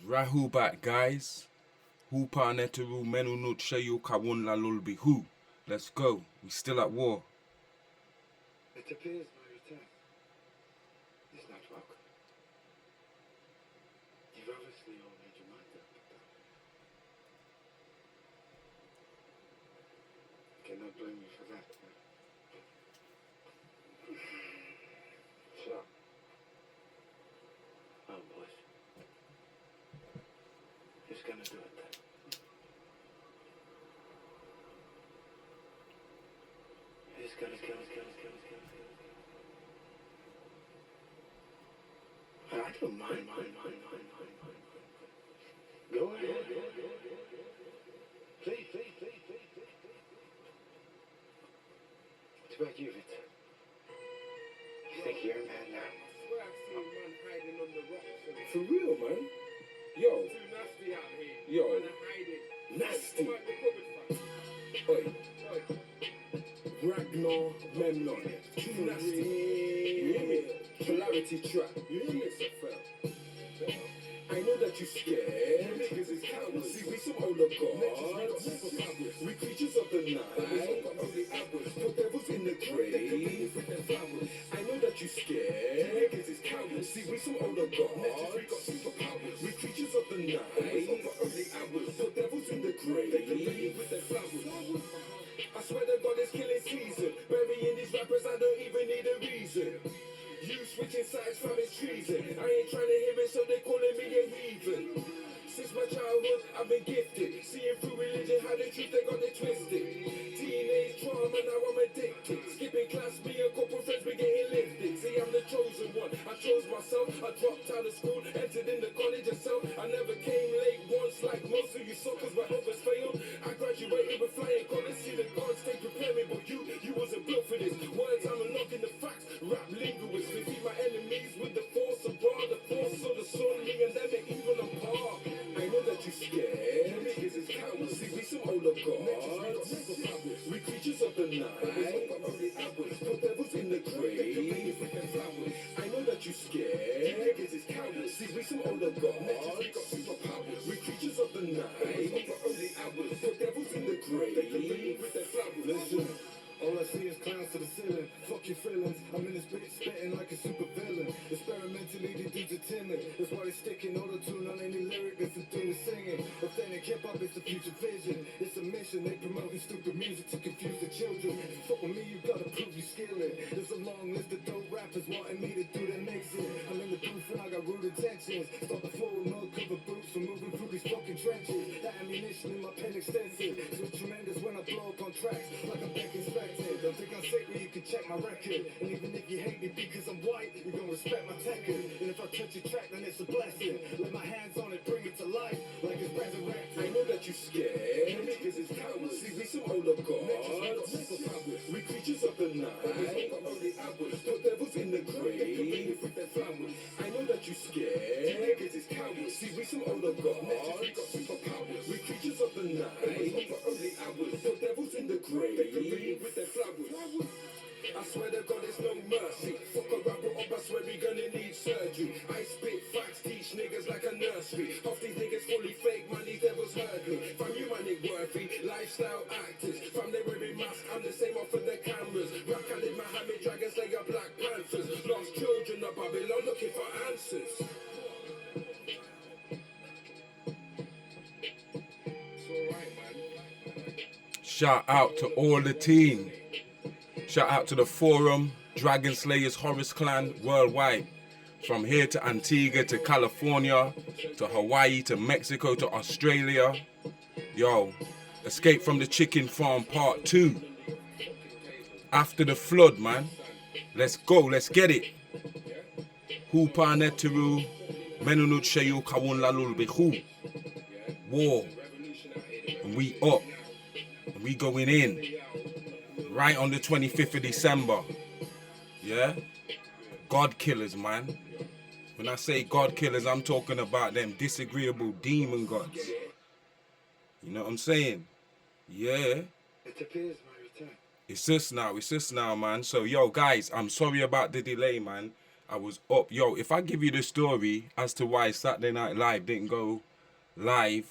Rahu back, guys. Hupa neteru menu nut shayu kawun la lulbi hu. Let's go. We still at war. It appears my return is not welcome. You've obviously all made your mind up, but I cannot blame you for that. So, oh boys, who's gonna do it then? Who's gonna kill it? I don't mind. Go ahead. Please. What about you, Victor? You think you're a man now? I swear I've seen man hiding on the rocks. For real, man. Yo, Too nasty out here. Yo. Man are hiding. nasty. Come out the cupboard, fam. Oi, Ragnar Memnon. Too nasty. You hear me? Polarity trap. You hear me, SFL? I know that you scared. Niggas is cowards. See, we some older gods. We creatures of the night. Only hours. Put devils in the grave. I know that you scared. Niggas is cowards. See, we some older gods. We got superpowers. We creatures of the night. Only hours. Put devils in the grave. With their flowers. I swear to God, it's killing season. Burying these rappers, I don't even need a reason. You switching sides from his treason. I ain't trying to hear it, so they calling me a heathen. Since my childhood, I've been gifted. Seeing through religion, how the truth they got it twisted. Teenage trauma, now I'm addicted. Skipping class, me and couple friends, we getting lifted. See, I'm the chosen one. I chose myself. I dropped out of school, entered in the college itself. I never came late once, like most of you suckers. My others failed. I graduated with flying colors. See the gods, they prepare me, but you wasn't built for this. Words, I'm unlocking the facts. Rap linguists, defeat my enemies with the force of God, the force of the sun, me and them ain't even apart. I know that you scared. Niggas is cowards. See, we some older gods. We creatures of the night. Only hours. Put devils in the grave. I know that you scared. Niggas is cowards. See, we some older gods. We got superpowers. We creatures of the night. Only hours. Put devils in the grave. With their flowers. Listen. All I see is clowns to the ceiling. Fuck your feelings. I'm in this bitch spitting like a super villain. Experimentally, the dudes are timid. That's why they're sticking all the tune on any lyric that's to do with singing. Authentic hip hop is the future vision. It's a mission. They promoting stupid music to confuse the children. Fuck with me, you gotta prove you skilling. There's a long list of dope rappers wanting me to do their mixing. I'm in the booth and I got rude intentions. Start the floor with no cover boots. I'm moving through these fucking trenches. That ammunition in my pen extensive. So tremendous when I blow up on tracks like I'm back inspected. Don't think I'm sacred, you can check my record. And even if you hate me because I'm white, you're gonna respect my record. And if I touch your track, then it's a blessing. Let my hands on it, bring it to life like it's resurrected. I know that you scared. Niggas is cowards. See, we some older gods. We creatures of the night. Only hours. Put devils in the grave. With their flowers. I know that you scared. Niggas is cowards. See, we some older gods. We got superpowers. We creatures of the night. Only hours. Put devils in the grave. With their flowers. I swear to God, there's no mercy. Fuck a rapper up, I swear we gonna need surgery. I spit facts, teach niggas like a nursery. Half these niggas fully fake, man, these devils heard me. From you, man, ain't worthy. Lifestyle actors. From they wearing masks, I'm the same off of the cameras. Rock Khalid, Mohammed, Dragon Slayer, Black Panthers. Lost children of Babylon looking for answers. It's alright, man. Shout out to all the team. Shout out to the Forum, Dragon Slayers, Horus Clan, worldwide. From here to Antigua to California, to Hawaii, to Mexico, to Australia. Yo, Escape from the Chicken Farm Part 2. After the flood, man. Let's go, let's get it. Hupa neteru, menunut shayu kawun lalul bihu. War. And we up. And we going in. Right on the 25th of December. Yeah? God killers, man. When I say God killers, I'm talking about them disagreeable demon gods. You know what I'm saying? Yeah. It appears my return. It's us now, man. So, yo, guys, I'm sorry about the delay, man. I was up. Yo, if I give you the story as to why Saturday Night Live didn't go live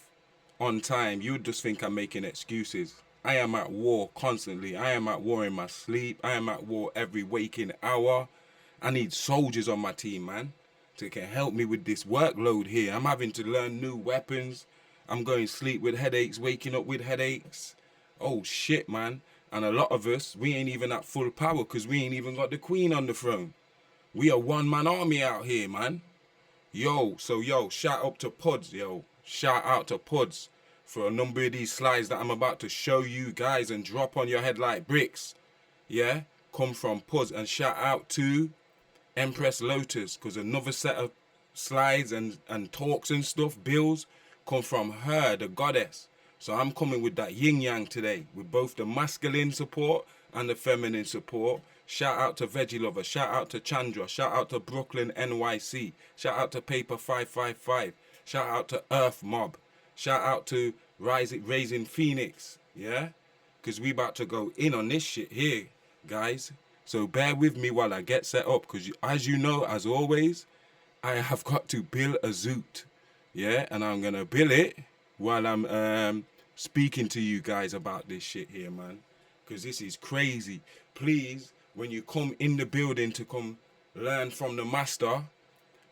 on time, you would just think I'm making excuses. I am at war constantly. I am at war in my sleep. I am at war every waking hour. I need soldiers on my team, man, to can help me with this workload here. I'm having to learn new weapons. I'm going to sleep with headaches, waking up with headaches. Oh shit, man. And a lot of us, we ain't even at full power because we ain't even got the queen on the throne. We are one-man army out here, man. Yo, shout out to Pods, yo. Shout out to Pods for a number of these slides that I'm about to show you guys and drop on your head like bricks. Yeah, come from Pods. And shout out to Empress Lotus, because another set of slides and talks and stuff, bills, come from her, the goddess. So I'm coming with that yin yang today, with both the masculine support and the feminine support. Shout out to Veggie Lover, shout out to Chandra, shout out to Brooklyn NYC, shout out to Paper 555, shout out to Earth Mob, shout out to Raising Phoenix, yeah? Because we about to go in on this shit here, guys. So bear with me while I get set up, because as you know, as always, I have got to build a zoot, yeah? And I'm going to build it while I'm speaking to you guys about this shit here, man. Because this is crazy. Please, when you come in the building to come learn from the master,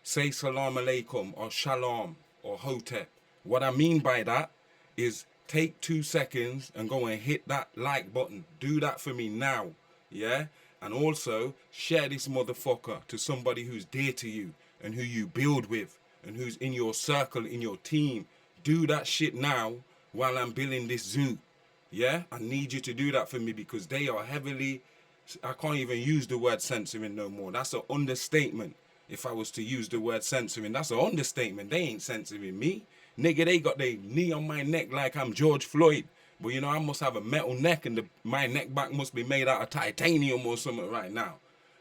say salam alaikum or shalom or hotep. What I mean by that is take 2 seconds and go and hit that like button. Do that for me now, yeah? And also share this motherfucker to somebody who's dear to you and who you build with and who's in your circle, in your team. Do that shit now while I'm building this zoo, yeah? I need you to do that for me because they are heavily, I can't even use the word censoring no more. That's an understatement. If I was to use the word censoring, that's an understatement. They ain't censoring me. Nigga, they got their knee on my neck like I'm George Floyd. But you know, I must have a metal neck and my neck back must be made out of titanium or something right now.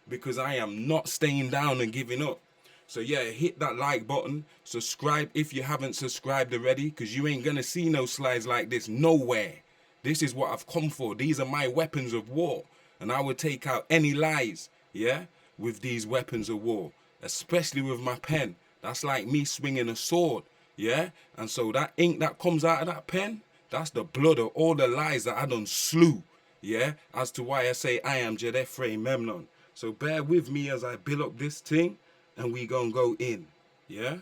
Because I am not staying down and giving up. So yeah, hit that like button. Subscribe if you haven't subscribed already. Because you ain't going to see no slides like this nowhere. This is what I've come for. These are my weapons of war. And I would take out any lies, yeah, with these weapons of war. Especially with my pen. That's like me swinging a sword, yeah? And so that ink that comes out of that pen, that's the blood of all the lies that I done slew, yeah? As to why I say I am Jedefre Memnon. So bear with me as I build up this thing and we gonna go in, yeah?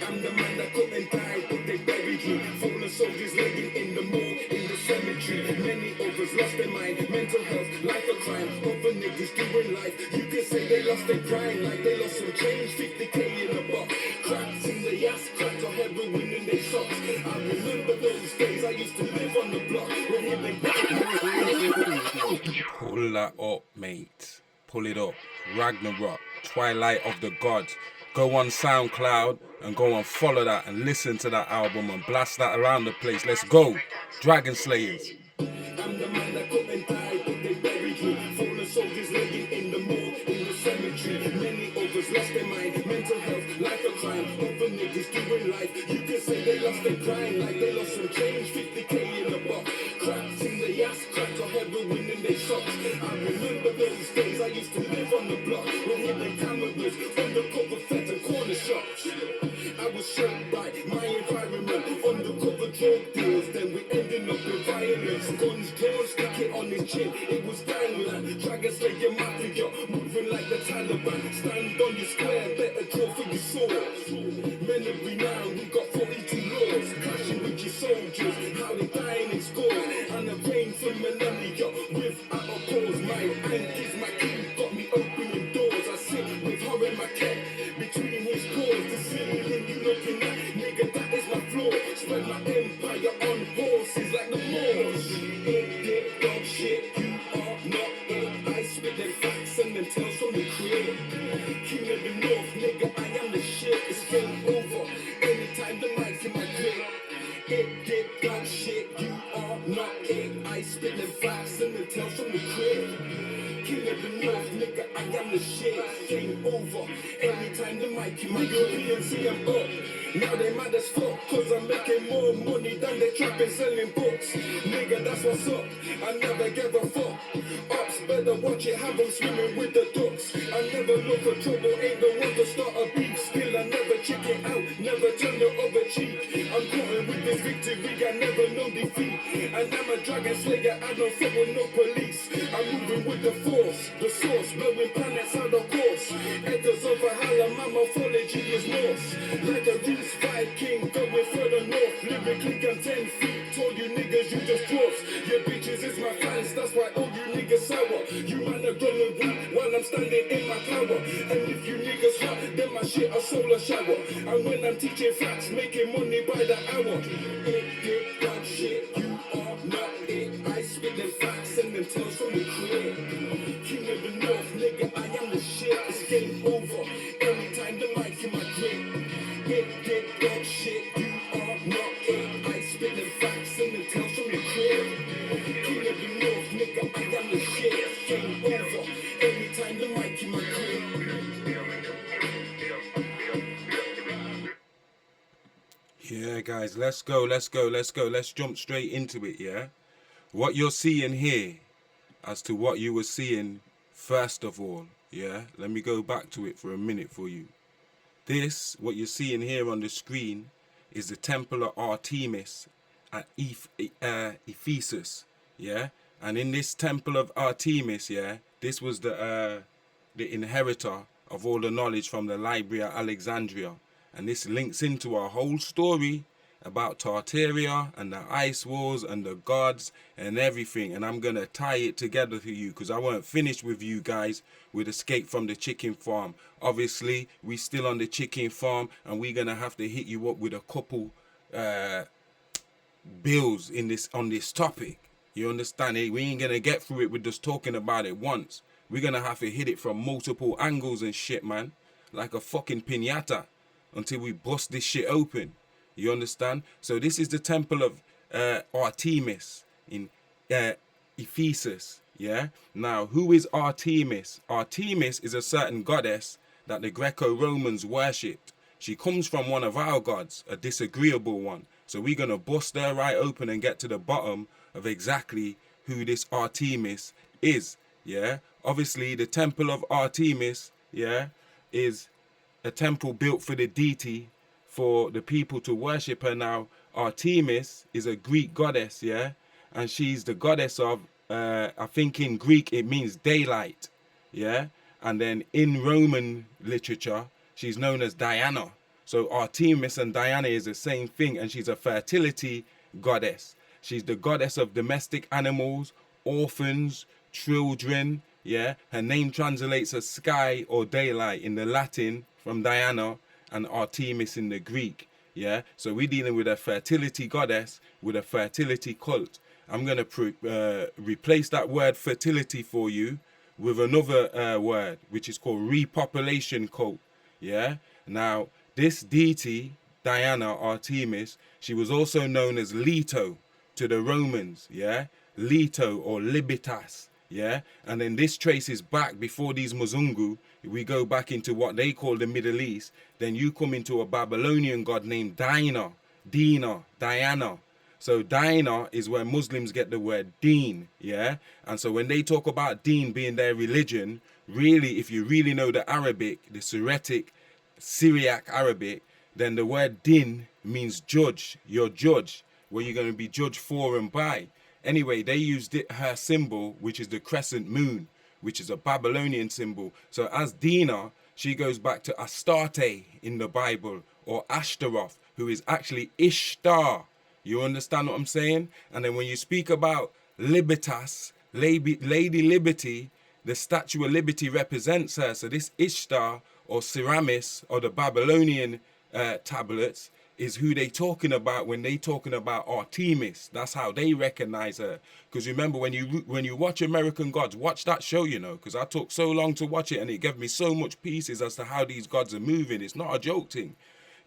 I'm the man that come and died, but they buried me. Fallen soldiers laying in the morgue, in the cemetery. Many others lost their mind, mental health, life a crime. Other niggas doing life, you can say they lost their grind, like they lost some change, 50K in a box. Cracks in the ass, crack or heroin in their socks. I remember those days I used to live on the block. When him and Pull that up, mate. Pull it up. Ragnarok, Twilight of the Gods. Go on SoundCloud and go and follow that and listen to that album and blast that around the place. Let's go. Dragon Slayers. I'm the man that come and died, but they buried me. Fallen soldiers laying in the morgue, in the cemetery. Many others lost their mind, mental health, life a crime. Other niggas doing life, you can say they lost their grind, like they lost some change, 50K in a box. Cracks in the ass, crack or heroin in their socks. I remember those days I used to live on the block with hidden cameras, undercover feds and corner shops. I was shaped by my environment, undercover drug deals, then we ended up in violence. Guns drawn, stick it on his chin, it was gangland. Dragon Slayer Mafia, moving like the Taliban. Stand on your square, better draw for your sword. Men of renown, we got 42 laws, clashing with your soldiers, how they dying in scores. And a reign for millennia, without a pause. My ink is my key, got me opening doors. I sit with her in my cat, between his paws. The ceiling you looking at, nigga, that is my floor. Spread my empire on horses like the Moors. It dog shit, you are not it. I spit them facts and them tales from the crib. King of the North, nigga, I am the shit. It's game over, anytime the mic's in my grip. It did dog shit, you are not it. I spit them facts and them tales from the crib. King of the North, nigga, I am the shit. Game over, Anytime the mic in my European see I'm up. Now they mad as fuck, cause I'm making more money than they trapping selling books. Nigga, that's what's up, I never gave a fuck. Ops better watch it, have them swimming with the ducks. I never look for trouble, ain't the one to start a beef. Still I never check it out, never turn the other cheek. I'm caught with this victory, I never know defeat. And I'm a dragon slayer, I don't fuck with no police. I'm moving with the force, the source, blowing planets out of course. Echoes of a holler, my morphology is Norse. Like a Reese Viking, going further north. Lyrically, I'm 10 feet tall, you niggas, you just dwarfs. Your bitches is my fans, that's why all you niggas sour. You man are gonna weep while I'm standing in my power. And if you niggas hot, then my shit a solar shower. And when I'm teaching facts, making money by the hour. It dog shit, you are not it. I spit them facts and them tales from the crib. King of the North, nigga, I am the shit. It's game over. Anytime the mic in my grip. It dog shit, you are not it. I spit them facts and them tales from the crib. King of the North, nigga, I am the shit. Game over. Anytime the mic in my grip. Yeah, guys, let's go. Let's jump straight into it, yeah? What you're seeing here as to what you were seeing first of all, yeah? Let me go back to it for a minute for you. This, what you're seeing here on the screen, is the Temple of Artemis at Ephesus, yeah? And in this Temple of Artemis, yeah, this was the inheritor of all the knowledge from the Library of Alexandria. And this links into our whole story about Tartaria and the ice wars and the gods and everything. And I'm going to tie it together for you because I weren't finished with you guys with Escape from the Chicken Farm. Obviously, we still on the chicken farm and we're going to have to hit you up with a couple bills on this topic. You understand it? We ain't going to get through it with just talking about it once. We're going to have to hit it from multiple angles and shit, man. Like a fucking piñata. Until we bust this shit open. You understand? So this is the Temple of Artemis in Ephesus. Yeah? Now, who is Artemis? Artemis is a certain goddess that the Greco-Romans worshipped. She comes from one of our gods, a disagreeable one. So we're going to bust her right open and get to the bottom of exactly who this Artemis is. Yeah? Obviously, the Temple of Artemis, yeah, is a temple built for the deity, for the people to worship her. Now, Artemis is a Greek goddess, yeah? And she's the goddess of, I think in Greek it means daylight, yeah? And then in Roman literature, she's known as Diana. So Artemis and Diana is the same thing, and she's a fertility goddess. She's the goddess of domestic animals, orphans, children, yeah? Her name translates as sky or daylight in the Latin, from Diana, and Artemis in the Greek, yeah? So we're dealing with a fertility goddess with a fertility cult. I'm going to replace that word fertility for you with another word, which is called repopulation cult, yeah? Now, this deity, Diana, Artemis, she was also known as Leto to the Romans, yeah? Leto or Libitas, yeah? And then this traces back before these Muzungu. We go back into what they call the Middle East, then you come into a Babylonian god named Diana. So Diana is where Muslims get the word deen, yeah? And so when they talk about deen being their religion, really, if you really know the Arabic, the Syriac Arabic, then the word din means judge, your judge, where you're going to be judged for and by. Anyway, they used her symbol, which is the crescent moon, which is a Babylonian symbol. So as Dina, she goes back to Astarte in the Bible, or Ashtaroth, who is actually Ishtar. You understand what I'm saying? And then when you speak about Libertas, Lady Liberty, the Statue of Liberty represents her. So this Ishtar, or Semiramis, or the Babylonian tablets, is who they talking about when they talking about Artemis. That's how they recognize her. Because remember, when you watch American Gods, watch that show, you know, because I took so long to watch it and it gave me so much pieces as to how these gods are moving. It's not a joke thing.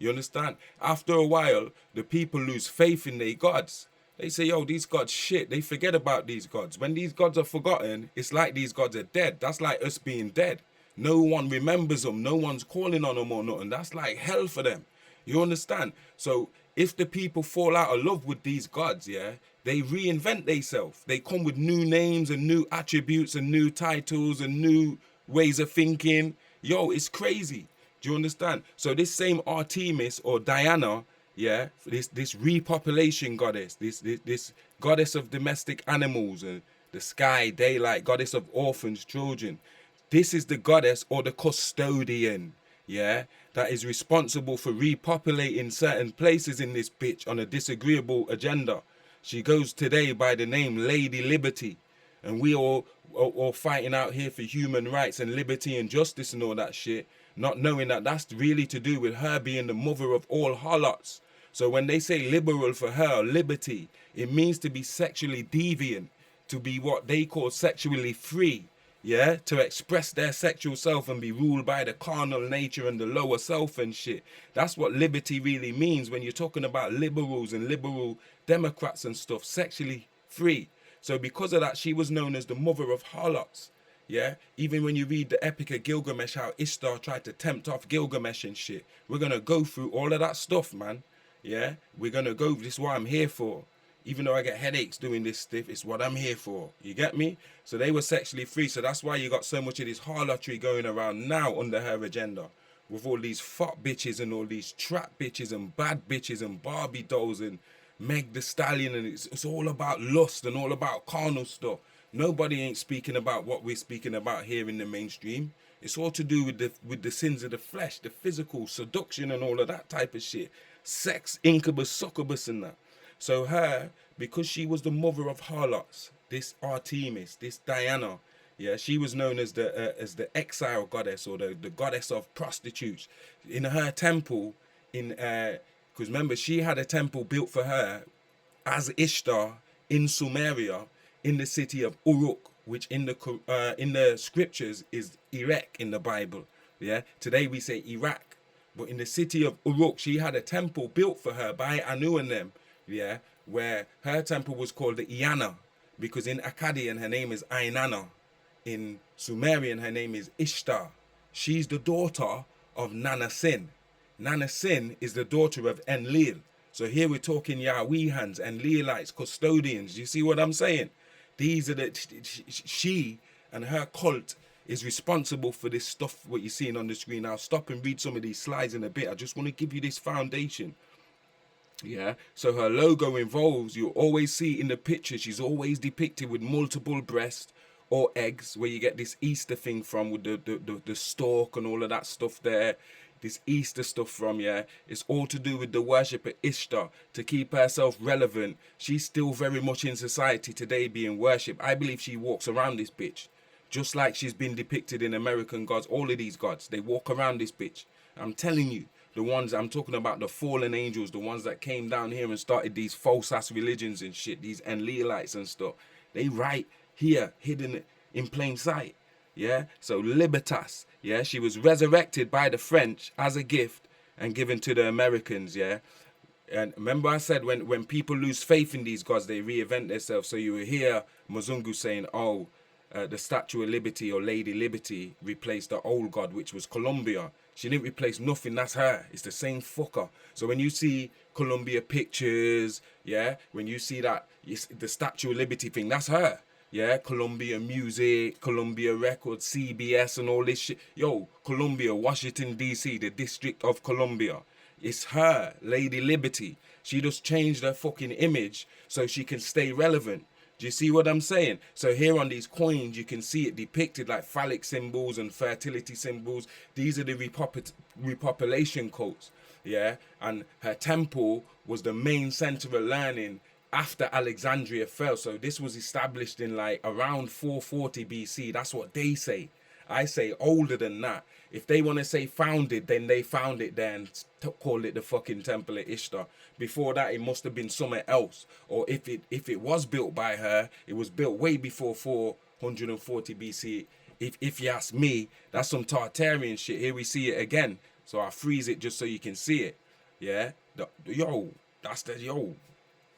You understand? After a while, the people lose faith in their gods. They say, yo, these gods shit. They forget about these gods. When these gods are forgotten, it's like these gods are dead. That's like us being dead. No one remembers them. No one's calling on them or nothing. That's like hell for them. You understand? So if the people fall out of love with these gods, yeah, they reinvent themselves. They come with new names and new attributes and new titles and new ways of thinking. Yo, it's crazy. Do you understand? So this same Artemis or Diana, yeah, this repopulation goddess, this goddess of domestic animals and the sky, daylight, goddess of orphans, children. This is the goddess or the custodian, yeah, that is responsible for repopulating certain places in this bitch on a disagreeable agenda. She goes today by the name Lady Liberty, and we all fighting out here for human rights and liberty and justice and all that shit, not knowing that that's really to do with her being the mother of all harlots. So when they say liberal for her, liberty, it means to be sexually deviant, to be what they call sexually free, yeah, to express their sexual self and be ruled by the carnal nature and the lower self and shit. That's what liberty really means when you're talking about liberals and liberal Democrats and stuff, sexually free. So because of that, she was known as the mother of harlots. Yeah, even when you read the Epic of Gilgamesh, how Ishtar tried to tempt off Gilgamesh and shit. We're going to go through all of that stuff, man. Yeah, we're going to go, this is what I'm here for. Even though I get headaches doing this stuff, it's what I'm here for. You get me? So they were sexually free. So that's why you got so much of this harlotry going around now under her agenda. With all these fuck bitches and all these trap bitches and bad bitches and Barbie dolls and Meg the Stallion. And it's all about lust and all about carnal stuff. Nobody ain't speaking about what we're speaking about here in the mainstream. It's all to do with the sins of the flesh, the physical, seduction and all of that type of shit. Sex, incubus, succubus and that. So her, because she was the mother of harlots, this Artemis, this Diana, yeah, she was known as the exile goddess or the goddess of prostitutes. In her temple, because remember, she had a temple built for her as Ishtar in Sumeria, in the city of Uruk, which in the scriptures is Iraq in the Bible. Yeah, today we say Iraq, but in the city of Uruk, she had a temple built for her by Anu and them. Yeah, where her temple was called the Iana, because in Akkadian her name is Ainana, in Sumerian her name is Ishtar. She's the daughter of Nana Sin. Nana Sin is the daughter of Enlil. So here we're talking Yahwehans, Enlilites, custodians. You see what I'm saying? These are she and her cult is responsible for this stuff, what you're seeing on the screen. I'll stop and read some of these slides in a bit. I just want to give you this foundation. Yeah, so her logo involves, you always see in the picture, she's always depicted with multiple breasts or eggs, where you get this Easter thing from with the stalk and all of that stuff there. This Easter stuff from, yeah, it's all to do with the worship of Ishtar, to keep herself relevant. She's still very much in society today being worshipped. I believe she walks around this bitch, just like she's been depicted in American gods. All of these gods, they walk around this bitch. I'm telling you. The ones I'm talking about, the fallen angels, the ones that came down here and started these false ass religions and shit, these Enlilites and stuff. They right here, hidden in plain sight. Yeah. So Libertas, yeah, she was resurrected by the French as a gift and given to the Americans. Yeah. And remember I said when people lose faith in these gods, they reinvent themselves. So you will hear Mzungu saying, oh, the Statue of Liberty or Lady Liberty replaced the old god, which was Columbia. She didn't replace nothing. That's her. It's the same fucker. So when you see Columbia pictures, yeah, when you see that, the Statue of Liberty thing, that's her. Yeah, Columbia Music, Columbia Records, CBS and all this shit. Yo, Columbia, Washington, D.C., the District of Columbia. It's her, Lady Liberty. She just changed her fucking image so she can stay relevant. Do you see what I'm saying? So here on these coins, you can see it depicted like phallic symbols and fertility symbols. These are the repopulation cults, yeah? And her temple was the main center of learning after Alexandria fell. So this was established in like around 440 BC. That's what they say. I say older than that. If they want to say founded, then they found it there and call it the fucking Temple of Ishtar. Before that, it must have been somewhere else. Or if it was built by her, it was built way before 440 BC. If you ask me, that's some Tartarian shit. Here we see it again. So I freeze it just so you can see it. Yeah? That's the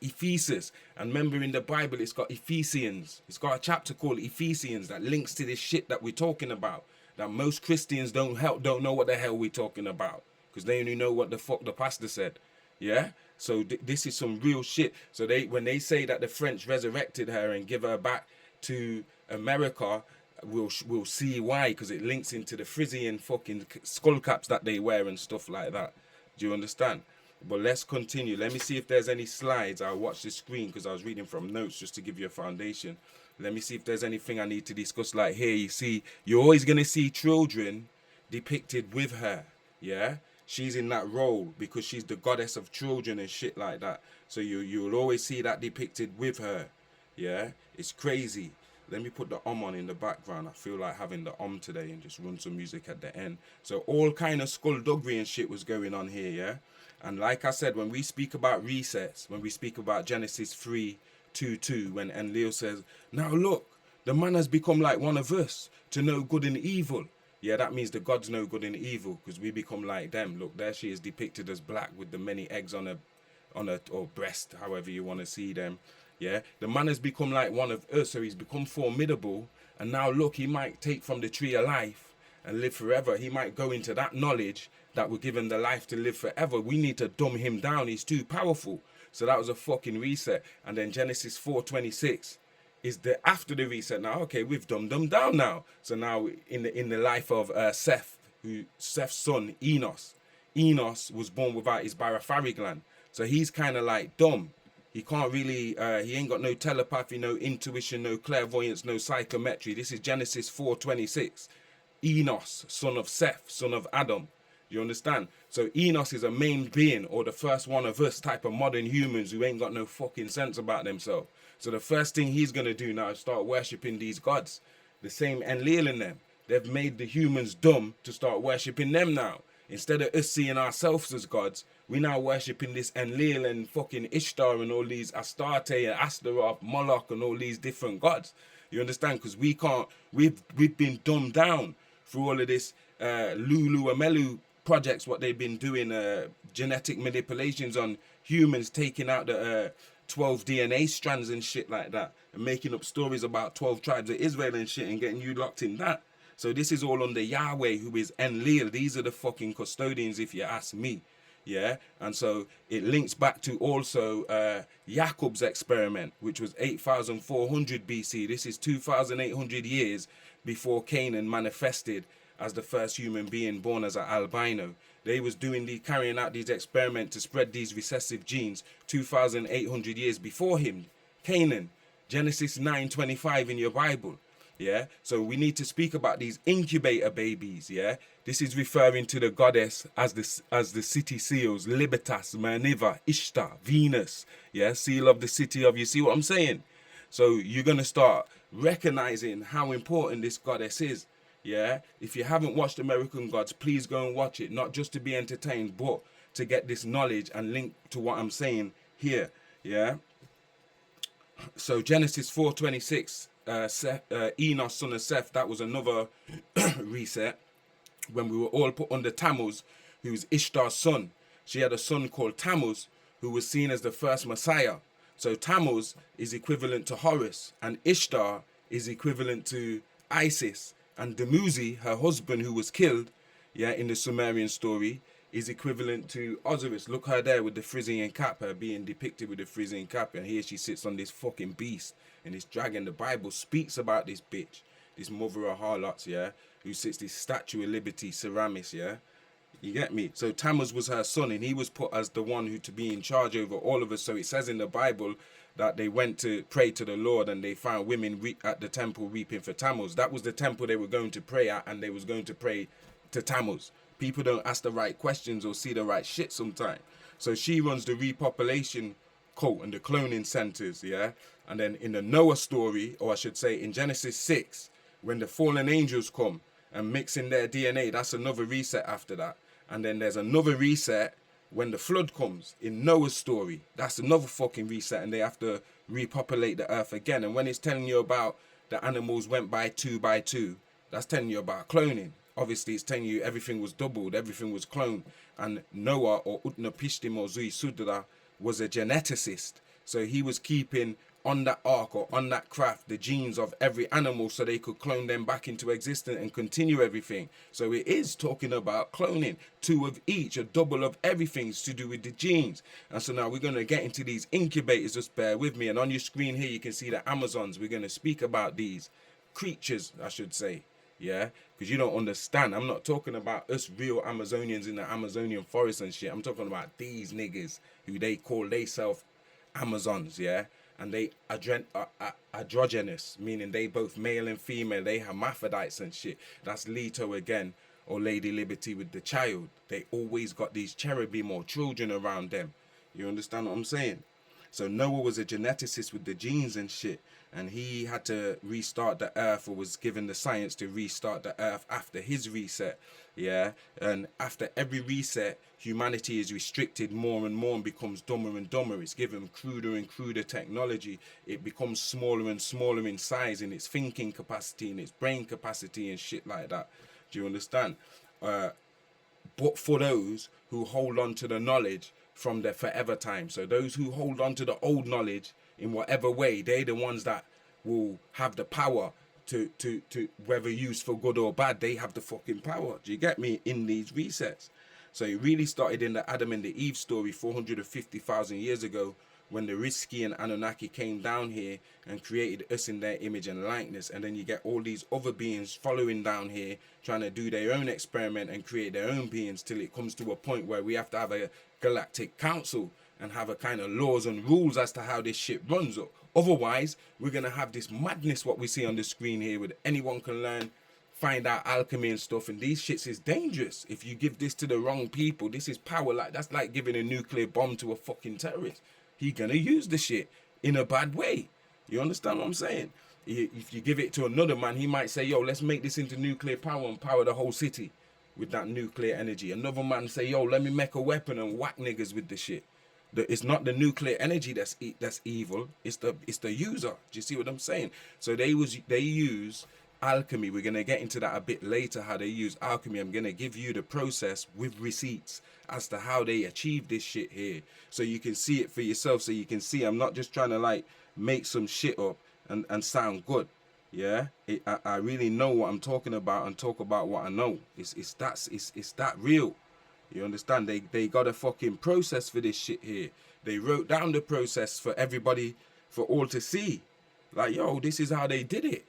Ephesus. And remember in the Bible, it's got Ephesians. It's got a chapter called Ephesians that links to this shit that we're talking about. that most Christians don't know what the hell we're talking about, because they only know what the fuck the pastor said. Yeah. So this is some real shit. So when they say that the French resurrected her and give her back to America, we'll see why, because it links into the Frisian fucking skull caps that they wear and stuff like that. Do you understand? But let's continue. Let me see if there's any slides. I'll watch the screen because I was reading from notes just to give you a foundation. Let me see if there's anything I need to discuss. Like here, you see, you're always going to see children depicted with her. Yeah? She's in that role because she's the goddess of children and shit like that. So you'll always see that depicted with her. Yeah? It's crazy. Let me put the on in the background. I feel like having the today and just run some music at the end. So all kind of skullduggery and shit was going on here, yeah? And like I said, when we speak about resets, when we speak about Genesis 3:2, when Enlil says, now look, the man has become like one of us to know good and evil. Yeah, that means the gods know good and evil because we become like them. Look, there she is depicted as black with the many eggs on her or breast, however you want to see them. Yeah, the man has become like one of us, so he's become formidable. And now look, he might take from the tree of life and live forever. He might go into that knowledge that will give him the life to live forever. We need to dumb him down. He's too powerful. So that was a fucking reset. And then Genesis 4:26 is the after the reset. Now, okay, we've dumbed them down now. So now in the life of Seth, Seth's son Enos was born without his barophary gland. So he's kind of like dumb. He can't really, he ain't got no telepathy, no intuition, no clairvoyance, no psychometry. This is Genesis 4:26. Enos, son of Seth, son of Adam. You understand? So Enos is a main being, or the first one of us type of modern humans who ain't got no fucking sense about themselves. So the first thing he's going to do now is start worshipping these gods. The same Enlil in them. They've made the humans dumb to start worshipping them now. Instead of us seeing ourselves as gods, we now worshipping this Enlil and fucking Ishtar and all these Astarte and Astaroth, Moloch and all these different gods. You understand? Because we've been dumbed down through all of this Lulu Amelu projects, what they've been doing, genetic manipulations on humans, taking out the 12 DNA strands and shit like that, and making up stories about 12 tribes of Israel and shit and getting you locked in that. So this is all under Yahweh, who is Enlil. These are the fucking custodians, if you ask me. Yeah, and so it links back to also Jacob's experiment, which was 8,400 BC. This is 2,800 years before Canaan manifested as the first human being born as an albino. They was carrying out these experiments to spread these recessive genes 2,800 years before him, Canaan. Genesis 9:25 in your Bible. Yeah, so we need to speak about these incubator babies. Yeah, this is referring to the goddess as the city seals: Libertas, Minerva, Ishtar, Venus. Yeah, seal of the city of. You see what I'm saying? So you're gonna start recognizing how important this goddess is. Yeah, if you haven't watched American Gods, please go and watch it. Not just to be entertained, but to get this knowledge and link to what I'm saying here. Yeah. So Genesis 4:26. Enos, son of Seth, that was another reset when we were all put under Tammuz, who's Ishtar's son. She had a son called Tammuz, who was seen as the first Messiah. So Tammuz is equivalent to Horus, and Ishtar is equivalent to Isis, and Dumuzi, her husband who was killed, yeah, in the Sumerian story, is equivalent to Osiris. Look her there with the Frisian cap, her being depicted with the Frisian cap, and here she sits on this fucking beast and this dragon. The Bible speaks about this bitch, this mother of harlots, yeah, who sits this Statue of Liberty, Ceramis, yeah. You get me? So Tammuz was her son, and he was put as the one who to be in charge over all of us. So it says in the Bible that they went to pray to the Lord, and they found women at the temple weeping for Tammuz. That was the temple they were going to pray at, and they was going to pray to Tammuz. People don't ask the right questions or see the right shit sometimes. So she runs the repopulation cult and the cloning centers, yeah? And then in the Noah story, or I should say in Genesis 6, when the fallen angels come and mix in their DNA, that's another reset after that. And then there's another reset when the flood comes in Noah's story. That's another fucking reset, and they have to repopulate the earth again. And when it's telling you about the animals went by 2 by 2, that's telling you about cloning. Obviously, it's telling you everything was doubled, everything was cloned. And Noah, or Utnapishtim or Zui Sudra, was a geneticist. So he was keeping on that ark or on that craft the genes of every animal so they could clone them back into existence and continue everything. So it is talking about cloning, 2 of each, a double of everything's to do with the genes. And so now we're going to get into these incubators, just bear with me. And on your screen here you can see the Amazons. We're going to speak about these creatures, I should say. Yeah, because you don't understand. I'm not talking about us real Amazonians in the Amazonian forest and shit. I'm talking about these niggas who they call theyself Amazons, yeah? And they androgynous, meaning they both male and female. They hermaphrodites and shit. That's Leto again, or Lady Liberty with the child. They always got these cherubim or children around them. You understand what I'm saying? So Noah was a geneticist with the genes and shit, and he had to restart the earth, or was given the science to restart the earth after his reset. Yeah, and after every reset, humanity is restricted more and more and becomes dumber and dumber. It's given cruder and cruder technology. It becomes smaller and smaller in size, in its thinking capacity, in its brain capacity and shit like that. Do you understand? But for those who hold on to the knowledge from their forever time. So those who hold on to the old knowledge in whatever way, they're the ones that will have the power to whether used for good or bad, they have the fucking power. Do you get me? In these resets. So it really started in the Adam and the Eve story 450,000 years ago, when the Risky and Anunnaki came down here and created us in their image and likeness. And then you get all these other beings following down here, trying to do their own experiment and create their own beings, till it comes to a point where we have to have a galactic council and have a kind of laws and rules as to how this shit runs. Otherwise, we're going to have this madness, what we see on the screen here, with anyone can learn, find out alchemy and stuff. And these shits is dangerous. If you give this to the wrong people, this is power. Like, that's like giving a nuclear bomb to a fucking terrorist. He gonna use the shit in a bad way. You understand what I'm saying? If you give it to another man, he might say, yo, let's make this into nuclear power and power the whole city with that nuclear energy. Another man say, yo, let me make a weapon and whack niggas with the shit. It's not the nuclear energy that's evil. It's the user. Do you see what I'm saying? So they use alchemy. We're gonna get into that a bit later, how they use alchemy. I'm gonna give you the process with receipts as to how they achieve this shit here, so you can see it for yourself. So you can see I'm not just trying to like make some shit up and sound good. Yeah, I really know what I'm talking about and talk about what I know. It's that real. You understand? They got a fucking process for this shit here. They wrote down the process for everybody, for all to see. Like, yo, this is how they did it.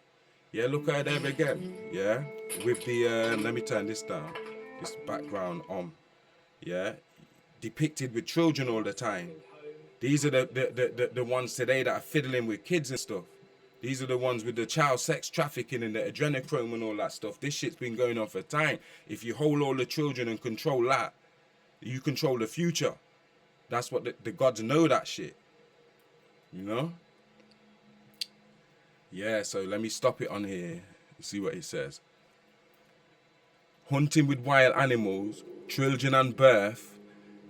Yeah, look at it again. Yeah, with the let me turn this down. This background on. Yeah, depicted with children all the time. These are the ones today that are fiddling with kids and stuff. These are the ones with the child sex trafficking and the adrenochrome and all that stuff. This shit's been going on for time. If you hold all the children and control that, you control the future. That's what the gods know, that shit. You know? Yeah, so let me stop it on here. See what it says. Hunting with wild animals, children and birth.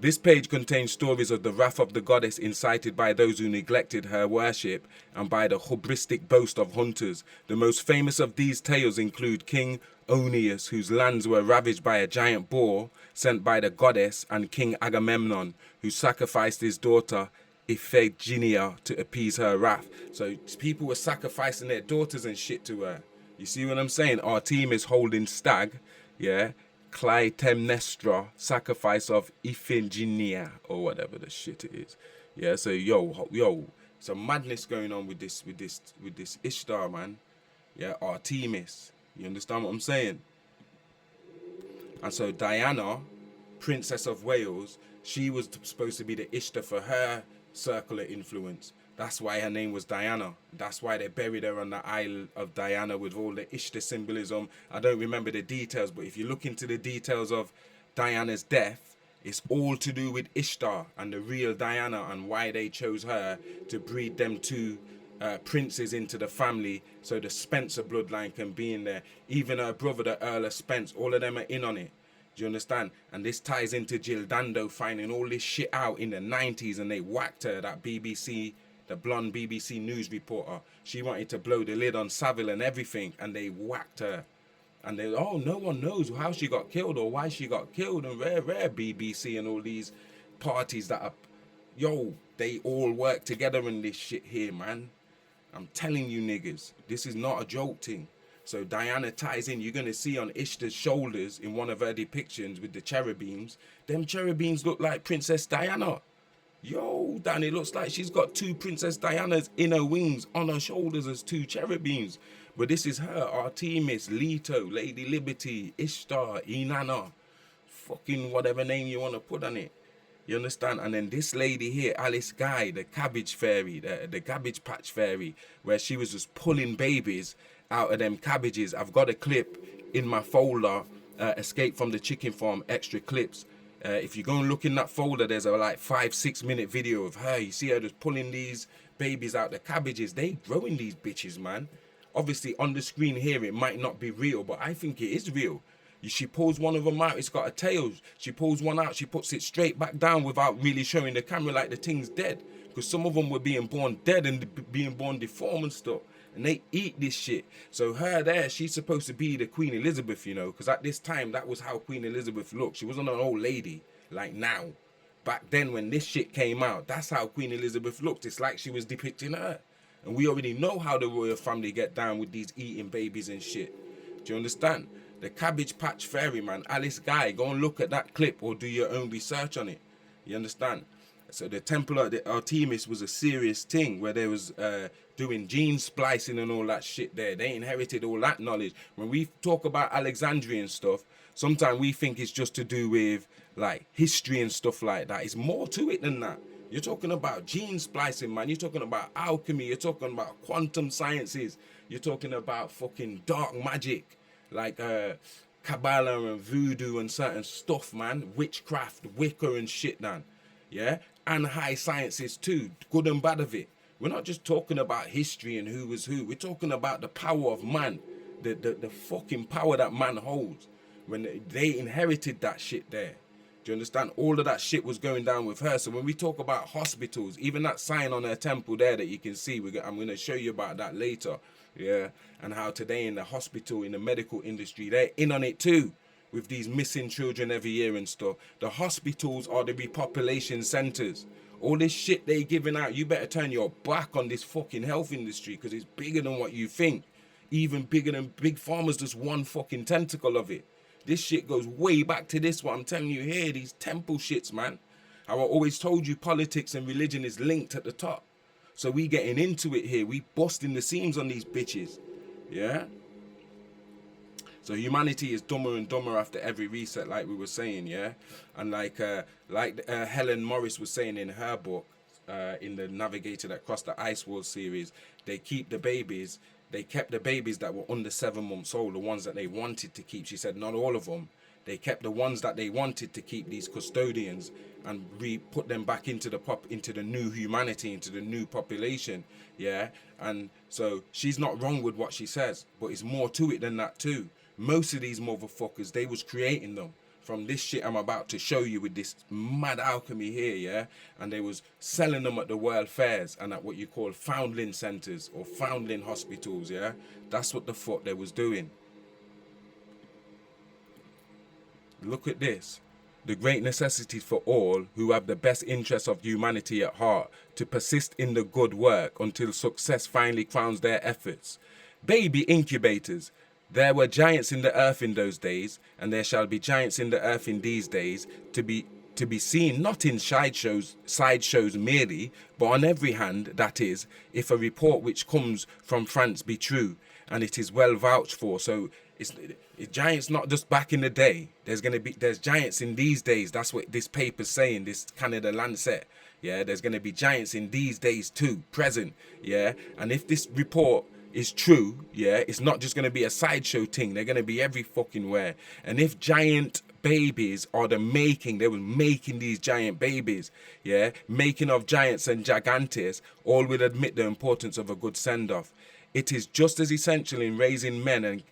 This page contains stories of the wrath of the goddess incited by those who neglected her worship and by the hubristic boast of hunters. The most famous of these tales include King Oeneus, whose lands were ravaged by a giant boar sent by the goddess, and King Agamemnon, who sacrificed his daughter Iphigenia to appease her wrath. So people were sacrificing their daughters and shit to her. You see what I'm saying? Our team is holding stag, yeah? Clytemnestra, sacrifice of Iphigenia, or whatever the shit it is. Yeah, so yo, some madness going on with this Ishtar, man. Yeah, Artemis. You understand what I'm saying? And so Diana, Princess of Wales, she was supposed to be the Ishtar for her circle of influence. That's why her name was Diana. That's why they buried her on the Isle of Diana with all the Ishtar symbolism. I don't remember the details, but if you look into the details of Diana's death, it's all to do with Ishtar and the real Diana, and why they chose her to breed them two princes into the family, so the Spencer bloodline can be in there. Even her brother, the Earl of Spence, all of them are in on it. Do you understand? And this ties into Jill Dando finding all this shit out in the 90s, and they whacked her, that BBC, the blonde BBC news reporter. She wanted to blow the lid on Savile and everything, and they whacked her. And they, oh, no one knows how she got killed or why she got killed, and rare BBC and all these parties that are yo, they all work together in this shit here, man. I'm telling you niggas, this is not a joke thing. So Diana ties in. You're going to see on Ishtar's shoulders in one of her depictions with the cherubims, them cherubims look like Princess Diana. Yo, Dan, it looks like she's got two Princess Diana's inner wings on her shoulders as two cherubims. But this is her, Artemis, Leto, Lady Liberty, Ishtar, Inanna, fucking whatever name you want to put on it. You understand? And then this lady here, Alice Guy, the cabbage fairy, the cabbage patch fairy, where she was just pulling babies out of them cabbages. I've got a clip in my folder, Escape from the Chicken Farm, extra clips. If you go and look in that folder, there's a like 5-6 minute video of her. You see her just pulling these babies out the cabbages. They growing these bitches, man. Obviously on the screen here, it might not be real, but I think it is real. She pulls one of them out, it's got a tail. She pulls one out, she puts it straight back down without really showing the camera like the thing's dead. Because some of them were being born dead and being born deformed and stuff. And they eat this shit. So her there, she's supposed to be the Queen Elizabeth, you know. Because at this time, that was how Queen Elizabeth looked. She wasn't an old lady like now. Back then when this shit came out, that's how Queen Elizabeth looked. It's like she was depicting her. And we already know how the royal family get down with these eating babies and shit. Do you understand? The Cabbage Patch Fairy, man, Alice Guy, go and look at that clip or do your own research on it. You understand? So the Temple of the Artemis was a serious thing where they was doing gene splicing and all that shit there. They inherited all that knowledge. When we talk about Alexandrian stuff, sometimes we think it's just to do with like history and stuff like that. It's more to it than that. You're talking about gene splicing, man. You're talking about alchemy. You're talking about quantum sciences. You're talking about fucking dark magic. Like Kabbalah and voodoo and certain stuff, man. Witchcraft, Wicca and shit, man. Yeah? And high sciences too. Good and bad of it. We're not just talking about history and who was who. We're talking about the power of man. The fucking power that man holds. When they inherited that shit there. Do you understand? All of that shit was going down with her. So when we talk about hospitals, even that sign on her temple there that you can see, I'm going to show you about that later. Yeah, and how today in the hospital, in the medical industry, they're in on it too, with these missing children every year and stuff. The hospitals are the repopulation centers. All this shit they giving out, you better turn your back on this fucking health industry because it's bigger than what you think. Even bigger than Big Pharma's just one fucking tentacle of it. This shit goes way back to this, what I'm telling you here, these temple shits, man. How I always told you politics and religion is linked at the top. So we getting into it here. We busting the seams on these bitches. Yeah? So humanity is dumber and dumber after every reset, like we were saying, yeah? And like Helen Morris was saying in her book, in the Navigator That Crossed the Ice Wall series, they keep the babies. They kept the babies that were under 7 months old, the ones that they wanted to keep. She said not all of them. They kept the ones that they wanted to keep, these custodians, and put them back into the new humanity, into the new population, yeah? And so she's not wrong with what she says, but it's more to it than that too. Most of these motherfuckers, they was creating them from this shit I'm about to show you with this mad alchemy here, yeah? And they was selling them at the world fairs and at what you call foundling centers or foundling hospitals, yeah? That's what the fuck they was doing. Look at this. The great necessity for all who have the best interests of humanity at heart to persist in the good work until success finally crowns their efforts. Baby incubators. There were giants in the earth in those days, and there shall be giants in the earth in these days, to be seen not in sideshows merely, but on every hand, that is, if a report which comes from France be true, and it is well vouched for. So it's giants not just back in the day. There's giants in these days. That's what this paper's saying, this Canada Lancet. Yeah, there's gonna be giants in these days too, present. Yeah, and if this report is true, yeah, it's not just gonna be a sideshow thing. They're gonna be every fucking where. And if giant babies are they were making these giant babies, yeah, making of giants and gigantes, all will admit the importance of a good send-off. It is just as essential in raising men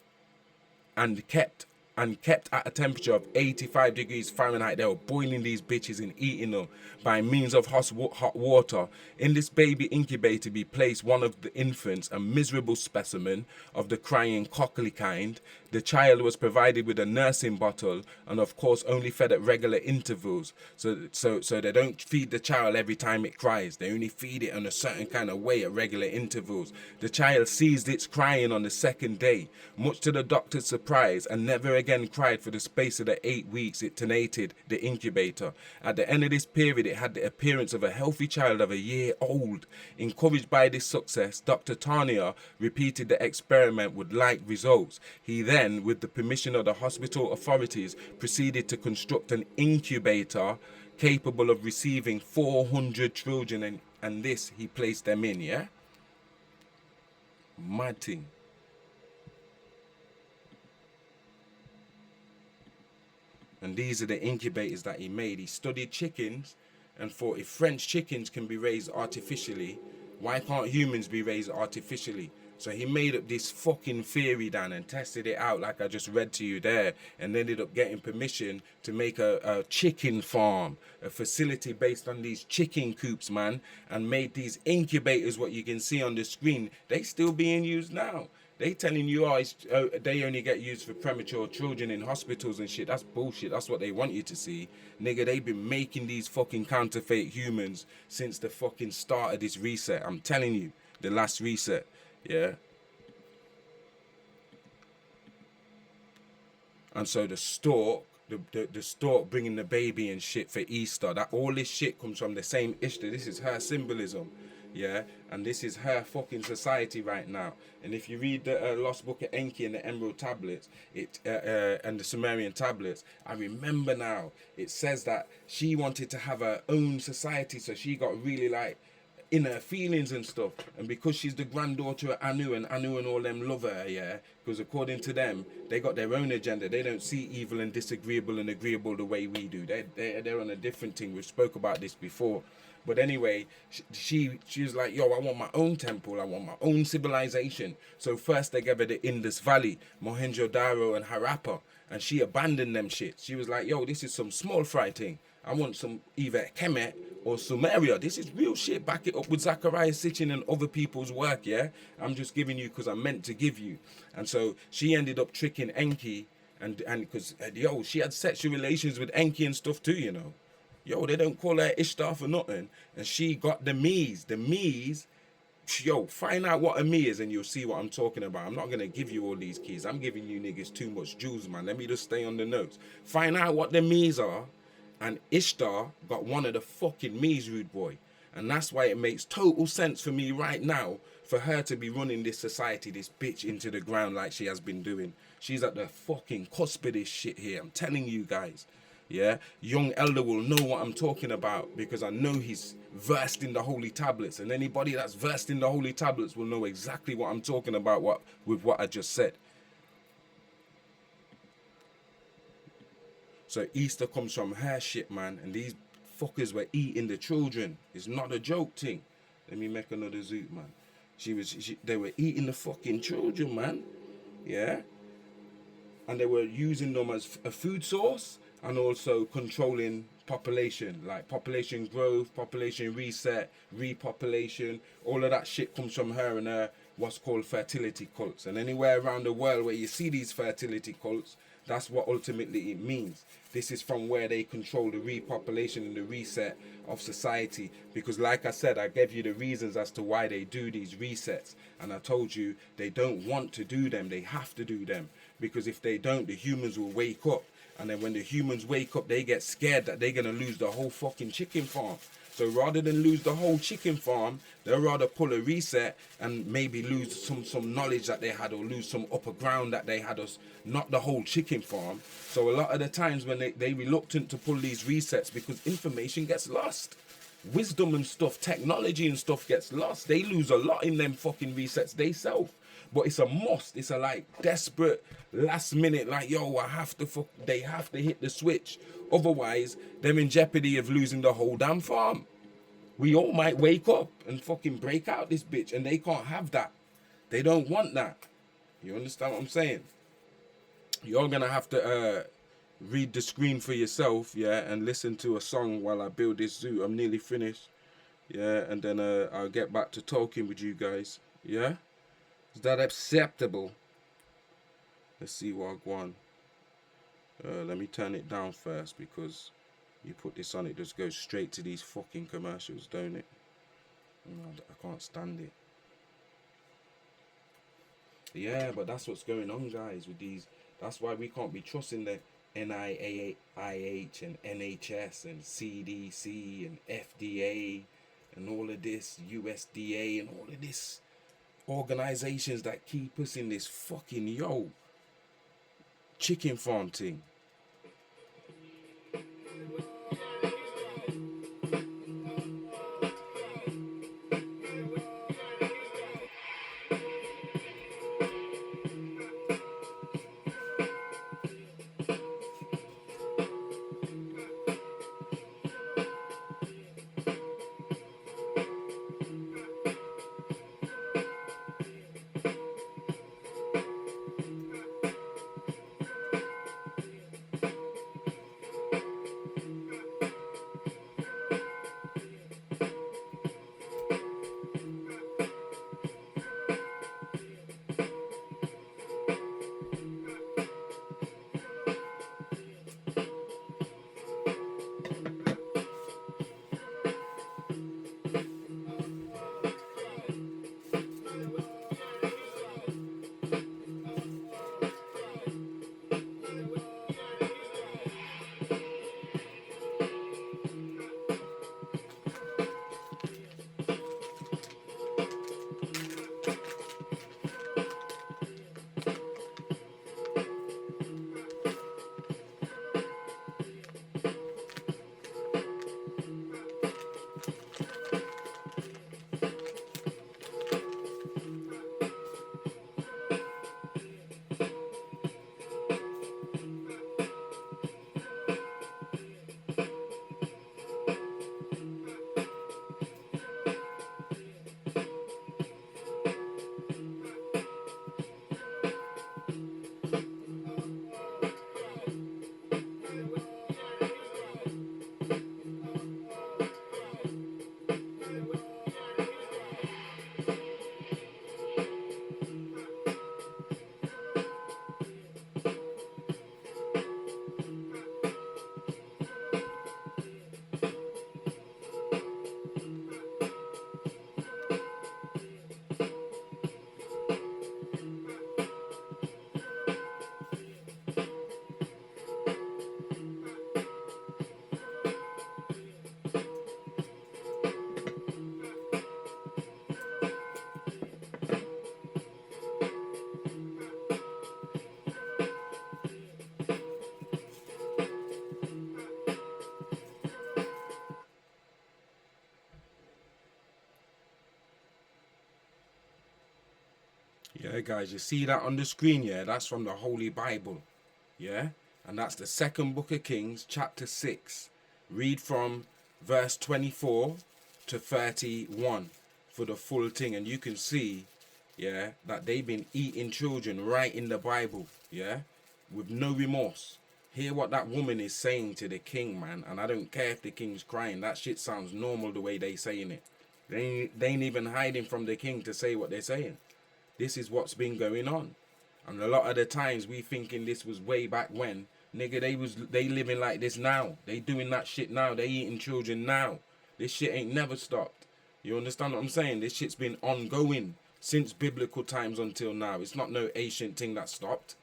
and kept and kept at a temperature of 85 degrees Fahrenheit. They were boiling these bitches and eating them by means of hot water. In this baby incubator be placed one of the infants, a miserable specimen of the crying cockly kind. The child was provided with a nursing bottle and of course only fed at regular intervals. So they don't feed the child every time it cries. They only feed it in a certain kind of way at regular intervals. The child ceased its crying on the second day, much to the doctor's surprise, and never again cried for the space of the 8 weeks it tenated the incubator. At the end of this period, it had the appearance of a healthy child of a year old. Encouraged by this success, Dr. Tarnier repeated the experiment with like results. He then, with the permission of the hospital authorities, proceeded to construct an incubator capable of receiving 400 children, and this he placed them in, yeah? Mad thing. And these are the incubators that he made. He studied chickens and thought if French chickens can be raised artificially, why can't humans be raised artificially? So he made up this fucking theory, Dan, and tested it out like I just read to you there, and ended up getting permission to make a chicken farm, a facility based on these chicken coops, man, and made these incubators, what you can see on the screen. They still being used now. They telling you, they only get used for premature children in hospitals and shit. That's bullshit. That's what they want you to see. Nigga, they've been making these fucking counterfeit humans since the fucking start of this reset. I'm telling you, the last reset. Yeah. And so the stork, the stork bringing the baby and shit for Easter, that all this shit comes from the same Ishtar. This is her symbolism. Yeah, and this is her fucking society right now. And if you read the Lost Book of Enki and the Emerald Tablets, and the Sumerian Tablets, I remember now, it says that she wanted to have her own society, so she got really like in her feelings and stuff. And because she's the granddaughter of Anu, and Anu and all them love her, yeah, because according to them, they got their own agenda. They don't see evil and disagreeable and agreeable the way we do. They're on a different thing. We've spoke about this before. But anyway, she was like, yo, I want my own temple. I want my own civilization. So first they gave her the Indus Valley, Mohenjo-Daro and Harappa. And she abandoned them shit. She was like, yo, this is some small fry thing. I want some either Kemet or Sumeria. This is real shit. Back it up with Zachariah Sitchin and other people's work, yeah? I'm just giving you because I'm meant to give you. And so she ended up tricking Enki. And because, yo, she had sexual relations with Enki and stuff too, you know. Yo, they don't call her Ishtar for nothing. And she got the Mies. The Mies, yo, find out what a Me is and you'll see what I'm talking about. I'm not going to give you all these keys. I'm giving you niggas too much jewels, man. Let me just stay on the notes. Find out what the Mies are. And Ishtar got one of the fucking Mies, rude boy. And that's why it makes total sense for me right now for her to be running this society, this bitch, into the ground like she has been doing. She's at the fucking cusp of this shit here. I'm telling you guys. Yeah, young elder will know what I'm talking about because I know he's versed in the holy tablets, and anybody that's versed in the holy tablets will know exactly what I'm talking about with what I just said. So Easter comes from her shit, man, and these fuckers were eating the children. It's not a joke thing. Let me make another zoot, man. They were eating the fucking children, man. Yeah, and they were using them as a food source. And also controlling population, like population growth, population reset, repopulation. All of that shit comes from her and her what's called fertility cults. And anywhere around the world where you see these fertility cults, that's what ultimately it means. This is from where they control the repopulation and the reset of society. Because like I said, I gave you the reasons as to why they do these resets. And I told you they don't want to do them. They have to do them. Because if they don't, the humans will wake up. And then when the humans wake up, they get scared that they're going to lose the whole fucking chicken farm. So rather than lose the whole chicken farm, they'll rather pull a reset and maybe lose some knowledge that they had, or lose some upper ground that they had, us, not the whole chicken farm. So a lot of the times when they reluctant to pull these resets because information gets lost. Wisdom and stuff, technology and stuff gets lost. They lose a lot in them fucking resets they self. But it's a must. It's a like desperate last minute, like, yo, they have to hit the switch. Otherwise, they're in jeopardy of losing the whole damn farm. We all might wake up and fucking break out this bitch, and they can't have that. They don't want that. You understand what I'm saying? You're gonna have to read the screen for yourself, yeah, and listen to a song while I build this zoo. I'm nearly finished, yeah, and then I'll get back to talking with you guys, yeah. Is that acceptable? Let's see what I want. Let me turn it down first because you put this on, it just goes straight to these fucking commercials, don't it? I can't stand it. Yeah, but that's what's going on, guys, with these. That's why we can't be trusting the NIH and NHS and CDC and FDA and all of this, USDA and all of this organizations that keep us in this fucking chicken farm thing. Yeah, guys, you see that on the screen? Yeah, that's from the Holy Bible. Yeah, and that's the second book of Kings, chapter 6. Read from verse 24 to 31 for the full thing, and you can see, yeah, that they've been eating children right in the Bible, yeah, with no remorse. Hear what that woman is saying to the king, man, and I don't care if the king's crying. That shit sounds normal the way they saying it. They ain't even hiding from the king to say what they're saying. This is what's been going on. And a lot of the times we thinking this was way back when. Nigga, they living like this now. They doing that shit now. They eating children now. This shit ain't never stopped. You understand what I'm saying? This shit's been ongoing since biblical times until now. It's not no ancient thing that stopped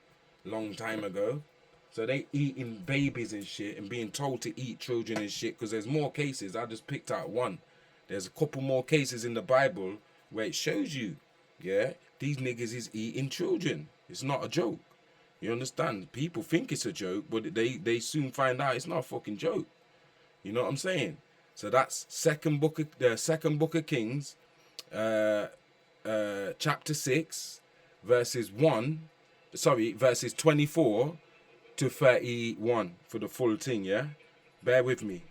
long time ago. So they eating babies and shit and being told to eat children and shit because there's more cases. I just picked out one. There's a couple more cases in the Bible where it shows you, yeah, these niggas is eating children. It's not a joke. You understand? People think it's a joke, but they soon find out it's not a fucking joke. You know what I'm saying? So that's the second book of Kings, chapter 6, verses 24 to 31 for the full thing, yeah? Bear with me.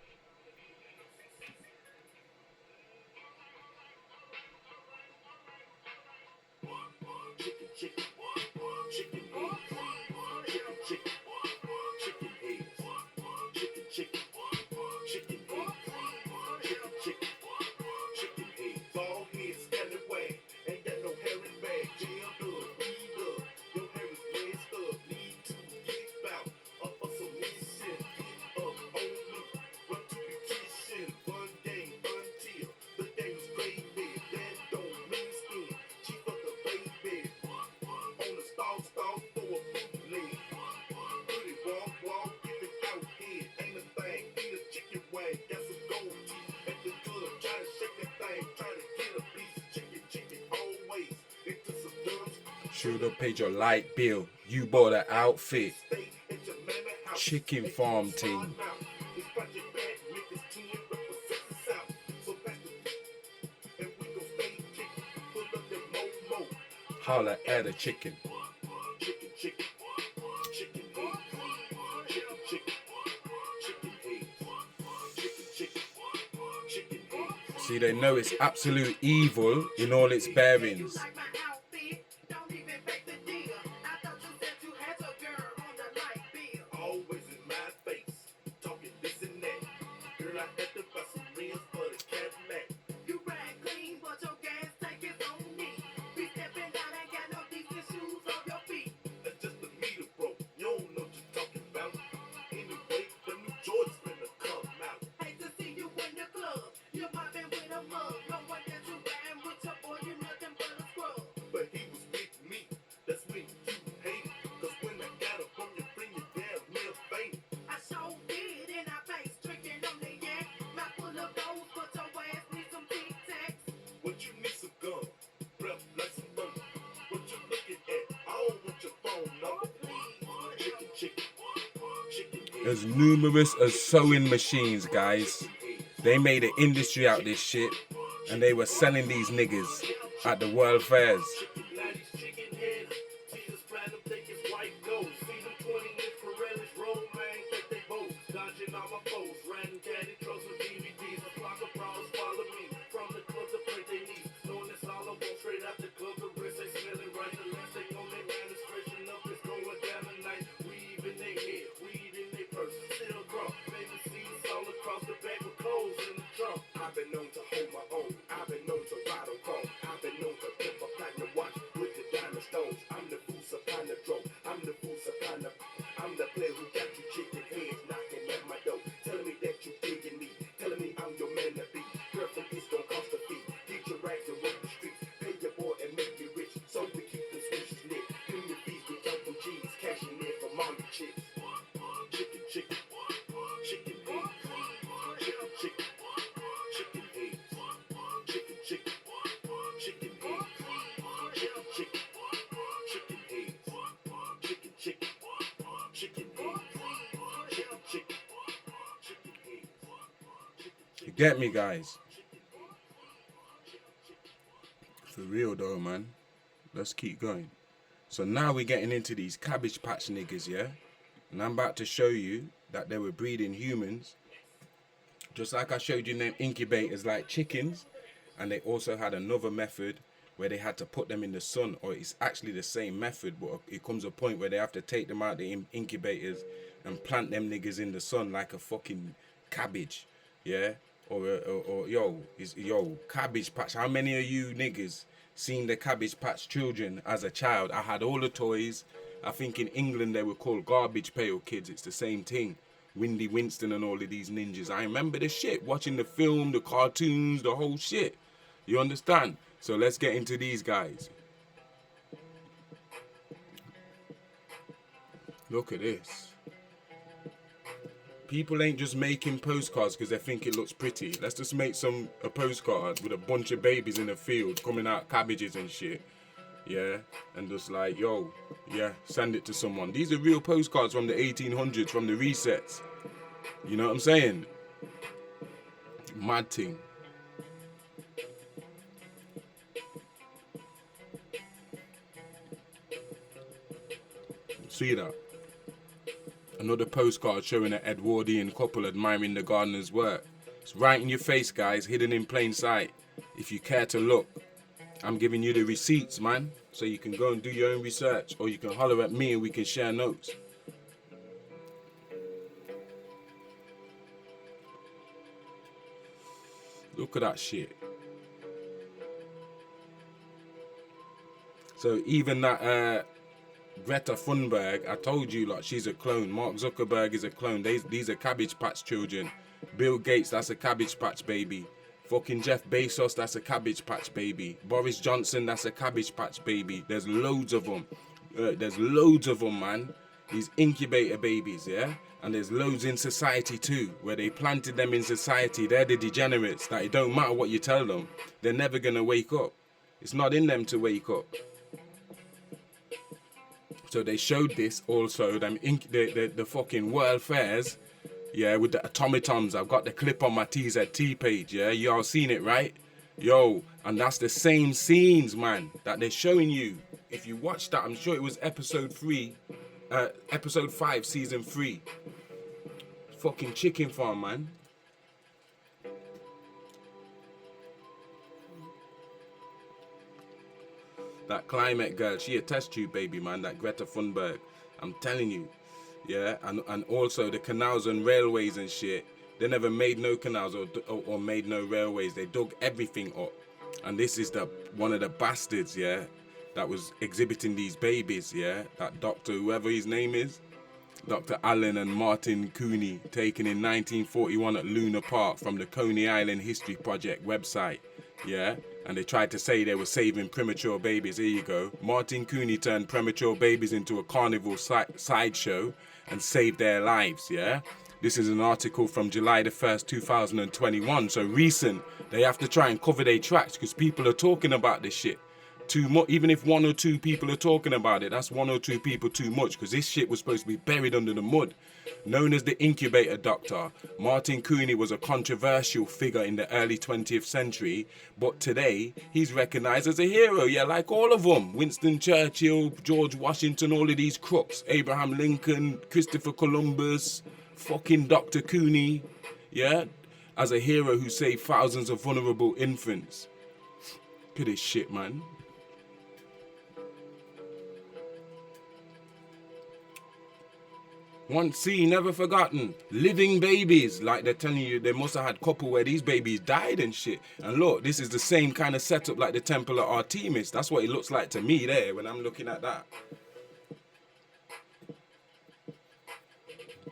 should have paid your light bill. You bought an outfit. Chicken farm team. Holla at a chicken. See, they know it's absolute evil in all its bearings. As numerous as sewing machines, guys. They made an industry out of this shit, and they were selling these niggas at the world fairs. Get me, guys. For real though, man. Let's keep going. So now we're getting into these Cabbage Patch niggas, yeah? And I'm about to show you that they were breeding humans. Just like I showed you them incubators like chickens. And they also had another method where they had to put them in the sun. Or it's actually the same method, but it comes a point where they have to take them out the incubators and plant them niggas in the sun like a fucking cabbage, yeah? Or yo, Cabbage Patch. How many of you niggas seen the Cabbage Patch children as a child? I had all the toys. I think in England they were called Garbage Pail Kids. It's the same thing. Windy Winston and all of these ninjas. I remember the shit, watching the film, the cartoons, the whole shit. You understand? So let's get into these guys. Look at this. People ain't just making postcards because they think it looks pretty. Let's just make a postcard with a bunch of babies in a field coming out cabbages and shit. Yeah, and just like, yo, yeah, send it to someone. These are real postcards from the 1800s, from the resets. You know what I'm saying? Mad thing. See that? Another postcard showing an Edwardian couple admiring the gardener's work. It's right in your face, guys, hidden in plain sight. If you care to look, I'm giving you the receipts, man, so you can go and do your own research, or you can holler at me and we can share notes. Look at that shit. So even that Greta Thunberg, I told you, like, she's a clone. Mark Zuckerberg is a clone. These are Cabbage Patch children. Bill Gates, that's a Cabbage Patch baby. Fucking Jeff Bezos, that's a Cabbage Patch baby. Boris Johnson, that's a Cabbage Patch baby. There's loads of them. Man. These incubator babies, yeah? And there's loads in society too, where they planted them in society. They're the degenerates that it don't matter what you tell them. They're never gonna wake up. It's not in them to wake up. So they showed this also, the fucking world fairs, yeah, with the automatons. I've got the clip on my TZT page, yeah, y'all seen it, right? Yo, and that's the same scenes, man, that they're showing you. If you watch that, I'm sure it was episode 5, season 3. Fucking chicken farm, man. That climate girl, she a test tube baby, man, that Greta Thunberg. I'm telling you. Yeah, and also the canals and railways and shit. They never made no canals or made no railways. They dug everything up. And this is one of the bastards, yeah, that was exhibiting these babies, yeah. That doctor, whoever his name is, Dr. Alan and Martin Cooney, taken in 1941 at Luna Park from the Coney Island History Project website, yeah? And they tried to say they were saving premature babies. Here you go. Martin Cooney turned premature babies into a carnival sideshow and saved their lives, yeah? This is an article from July the 1st, 2021. So recent, they have to try and cover their tracks because people are talking about this shit. Too much. Even if 1 or 2 people are talking about it, that's 1 or 2 people too much, because this shit was supposed to be buried under the mud. Known as the incubator doctor, Martin Cooney was a controversial figure in the early 20th century, but today he's recognized as a hero, yeah, like all of them. Winston Churchill, George Washington, all of these crooks, Abraham Lincoln, Christopher Columbus, fucking Dr. Cooney, yeah, as a hero who saved thousands of vulnerable infants. Look at this shit, man. One scene never forgotten. Living babies. Like they're telling you, they must have had couple where these babies died and shit. And look, this is the same kind of setup like the Temple of Artemis. That's what it looks like to me there when I'm looking at that.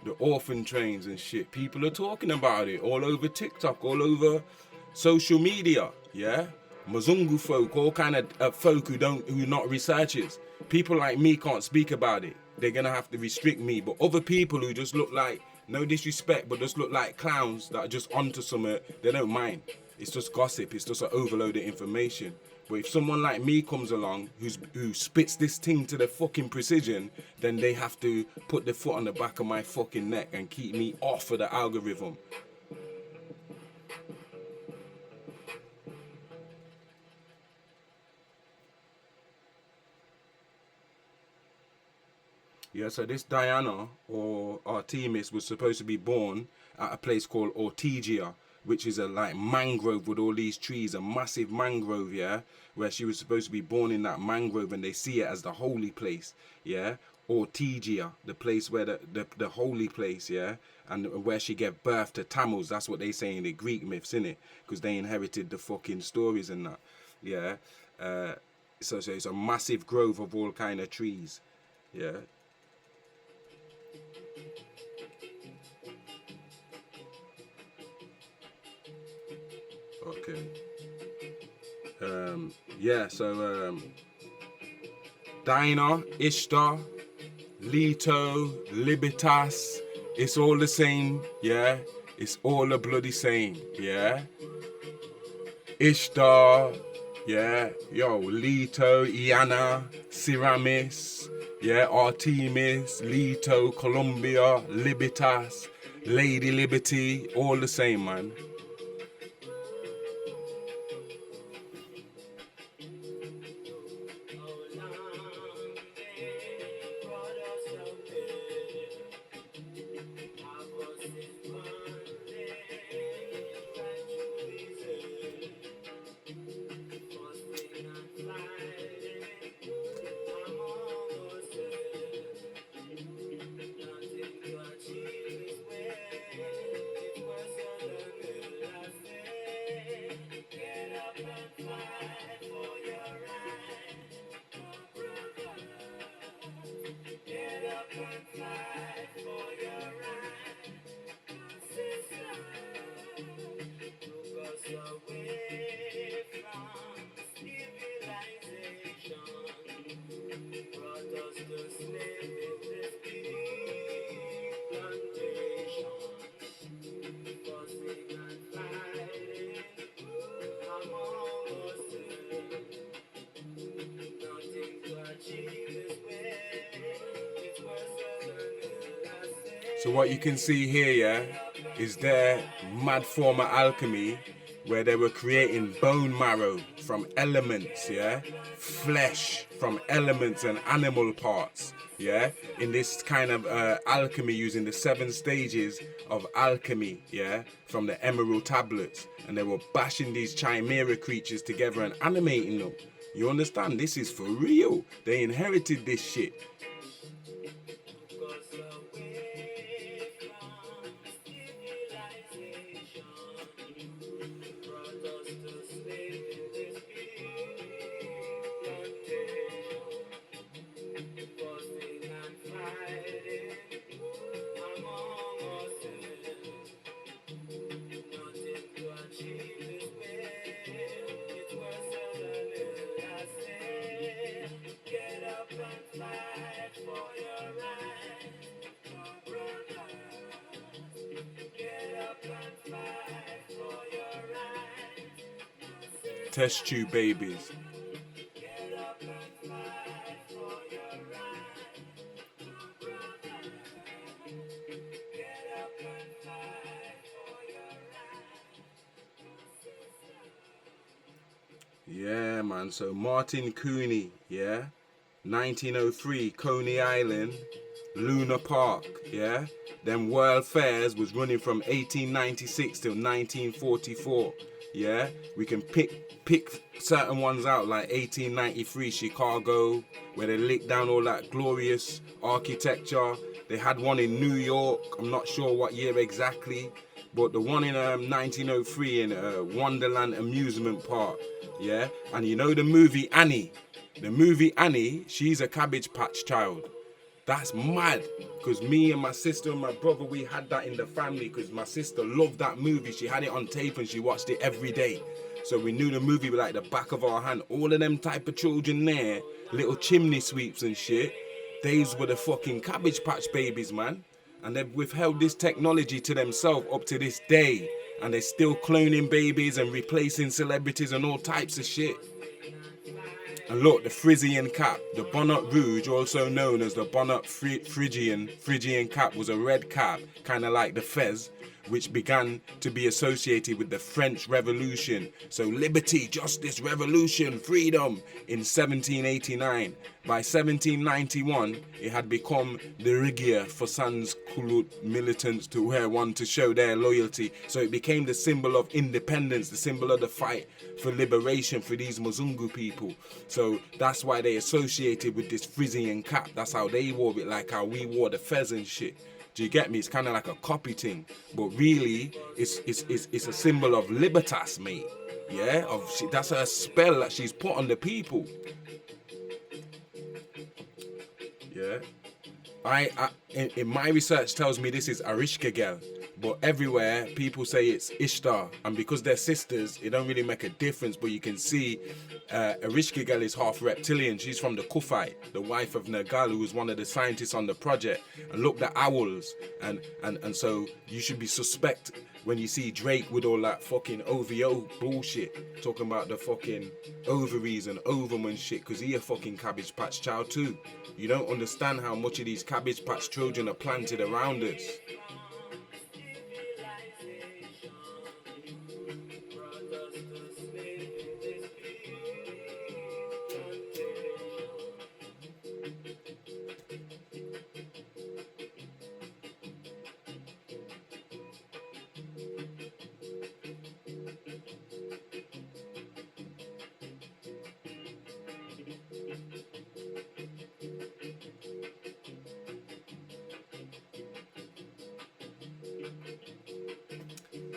The orphan trains and shit. People are talking about it all over TikTok, all over social media. Yeah? Mzungu folk, all kind of folk who are not researchers. People like me can't speak about it. They're gonna have to restrict me. But other people who just look like, no disrespect, but just look like clowns that are just onto something, they don't mind. It's just gossip. It's just an overload of information. But if someone like me comes along who spits this thing to the fucking precision, then they have to put their foot on the back of my fucking neck and keep me off of the algorithm. Yeah, so this Diana or Artemis was supposed to be born at a place called Ortygia, which is a like mangrove with all these trees, a massive mangrove, yeah, where she was supposed to be born in that mangrove, and they see it as the holy place, yeah, Ortygia, the place where the holy place, yeah, and where she gave birth to Tammuz. That's what they say in the Greek myths, innit? Because they inherited the fucking stories and that, yeah. So it's a massive grove of all kind of trees, yeah. Okay. Yeah, so Dinah, Ishtar, Leto, Libertas, it's all the same, yeah? It's all the bloody same, yeah? Ishtar, yeah? Yo, Leto, Iana, Ceramis, yeah? Artemis, Leto, Columbia, Libertas, Lady Liberty, all the same, man. So what you can see here, yeah, is their mad form of alchemy where they were creating bone marrow from elements, yeah, flesh from elements and animal parts, yeah, in this kind of alchemy using the 7 stages of alchemy, yeah, from the emerald tablets. And they were bashing these chimera creatures together and animating them. You understand? This is for real. They inherited this shit. Test tube babies. Yeah, man. So Martin Cooney, yeah, 1903, Coney Island, Luna Park, yeah. Then World Fairs was running from 1896 till 1944, yeah. We can pick certain ones out like 1893 Chicago, where they licked down all that glorious architecture. They had one in New York. I'm not sure what year exactly, but the one in 1903 in Wonderland Amusement Park, yeah. And you know the movie Annie? The movie Annie, she's a Cabbage Patch child. That's mad, because me and my sister and my brother, we had that in the family, because my sister loved that movie. She had it on tape and she watched it every day. So we knew the movie like the back of our hand. All of them type of children there, little chimney sweeps and shit, these were the fucking Cabbage Patch babies, man. And they've withheld this technology to themselves up to this day. And they're still cloning babies and replacing celebrities and all types of shit. And look, the Frisian cap, the bonnet rouge, also known as the bonnet Phrygian cap, was a red cap, kind of like the fez, which began to be associated with the French Revolution. So liberty, justice, revolution, freedom in 1789. By 1791, it had become the rigia for sans culotte militants to wear one to show their loyalty. So it became the symbol of independence, the symbol of the fight for liberation for these Mzungu people. So that's why they associated with this Frisian cap. That's how they wore it, like how we wore the fez and shit. Do you get me? It's kind of like a copy thing, but really, it's a symbol of libertas, mate. Yeah, that's her spell that she's put on the people. Yeah, in my research tells me this is Arishkagel, but everywhere people say it's Ishtar, and because they're sisters, it don't really make a difference. But you can see Arishkagel is half reptilian. She's from the Kufite, the wife of Nergal, who was one of the scientists on the project. And look, the owls, and so you should be suspect when you see Drake with all that fucking OVO bullshit, talking about the fucking ovaries and ovum and shit, because he a fucking Cabbage Patch child too. You don't understand how much of these Cabbage Patch children are planted around us.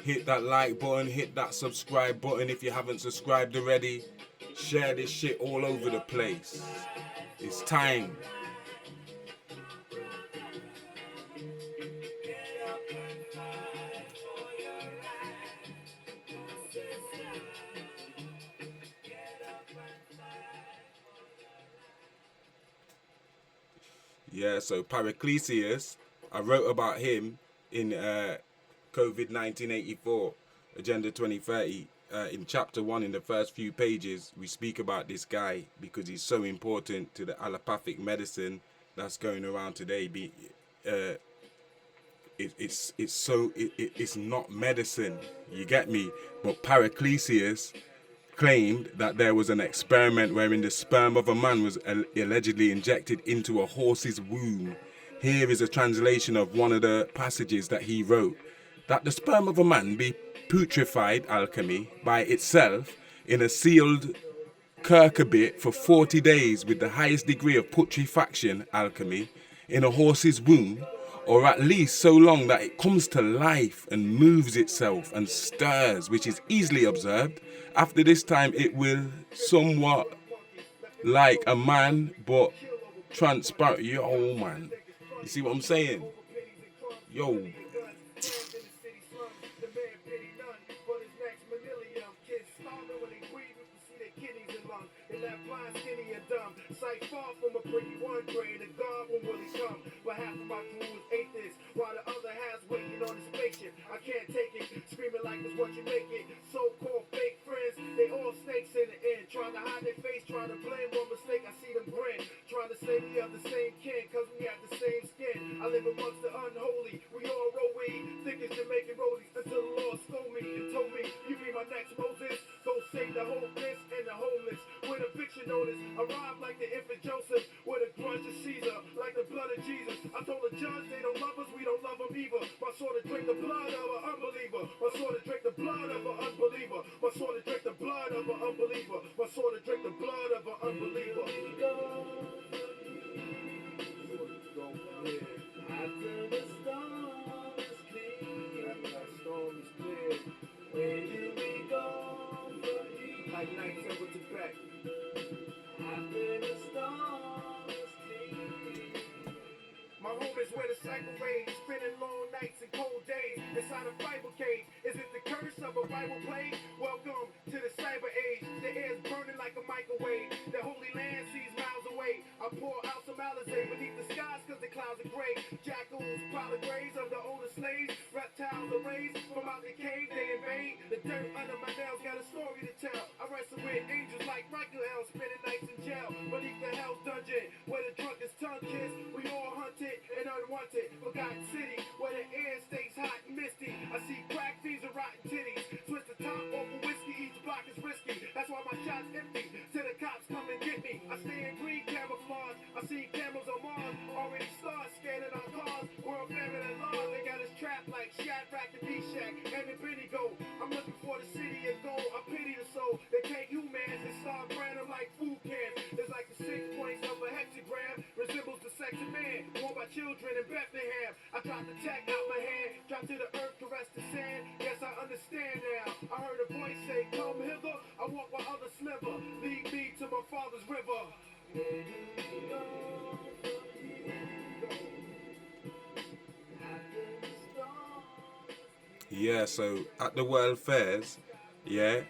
Hit that like button, hit that subscribe button if you haven't subscribed already. Share this shit all over the place. It's time. Yeah, so Paracelsus, I wrote about him in COVID 1984, Agenda 2030. In chapter 1, in the first few pages, we speak about this guy because he's so important to the allopathic medicine that's going around today, it's not medicine. You get me? But Paracelsus claimed that there was an experiment wherein the sperm of a man was allegedly injected into a horse's womb. Here is a translation of one of the passages that he wrote: that the sperm of a man be putrefied, alchemy, by itself in a sealed cucurbit for 40 days with the highest degree of putrefaction, alchemy, in a horse's womb, or at least so long that it comes to life and moves itself and stirs, which is easily observed. After this time it will somewhat like a man, but transparent. Yo, man. You see what I'm saying? Yo. Sight far from a pretty one, praying to God when will he come. But half of my crew is atheists, while the other half's waiting on the spaceship. I can't take it, screaming like it's what you make it. So-called fake friends, they all snakes in the end. Trying to hide their face, trying to blame one mistake, I see them grin. Trying to say we have the same kin, cause we have the same skin. I live amongst the unholy, we all roll weed. Think it's Jamaican rollies until the Lord stole me and told me, you be my next Moses. Go save the hopeless and the homeless. With eviction notice, arrive like the infant Joseph. With a grudge of Caesar, like the blood of Jesus. I told the judge they don't love us, we don't love them either. My sword to drink the blood of an unbeliever. My sword to drink the blood of an unbeliever. My sword to drink the blood of an unbeliever. My sword to drink the blood of an unbeliever. After the storm is clear, after the storm is clear, where do we go from here? Like nights over Tibet. After the storm is clear. My home is where the cycle rains, spending long nights and cold days inside a fiber cage. Is it the curse of a Bible play? Welcome to the cyber age. The air's burning like a microwave. The holy land sees miles away. I pour out some Alizé beneath the skies cause the clouds are gray. Jackals pile the graves of the older slaves. Reptiles are raised from out the cave, they invade. The dirt under my nails got a story to tell. I wrestle with angels like Michael L. Spending nights in jail beneath the hell's dungeon. Where the drunkest tongue kiss, we all hunted and unwanted. Forgotten city where the air stays hot and misty. I see crack fiends and rotten titties. Twist the top off of whiskey, each block is risky. That's why my shots empty till the cops come and get me. I stay in green camouflage. I see cameras on Mars already start scanning our cars. World famine and law, they got us trapped like Shadrach and Meshach and the Benny Go. I'm looking for the city of gold. I pity the soul. They take humans and start brand them like food cans. It's like the 6 points of a hexagram resembles the sex of man worn by children in Bethlehem. I dropped the tech out my hand, dropped to the earth, caressed the sand. Yes, I understand now. I heard a voice say, come hither. I walk while others sliver. Lead me to my father's river. Yeah, so at the World Fairs, yeah,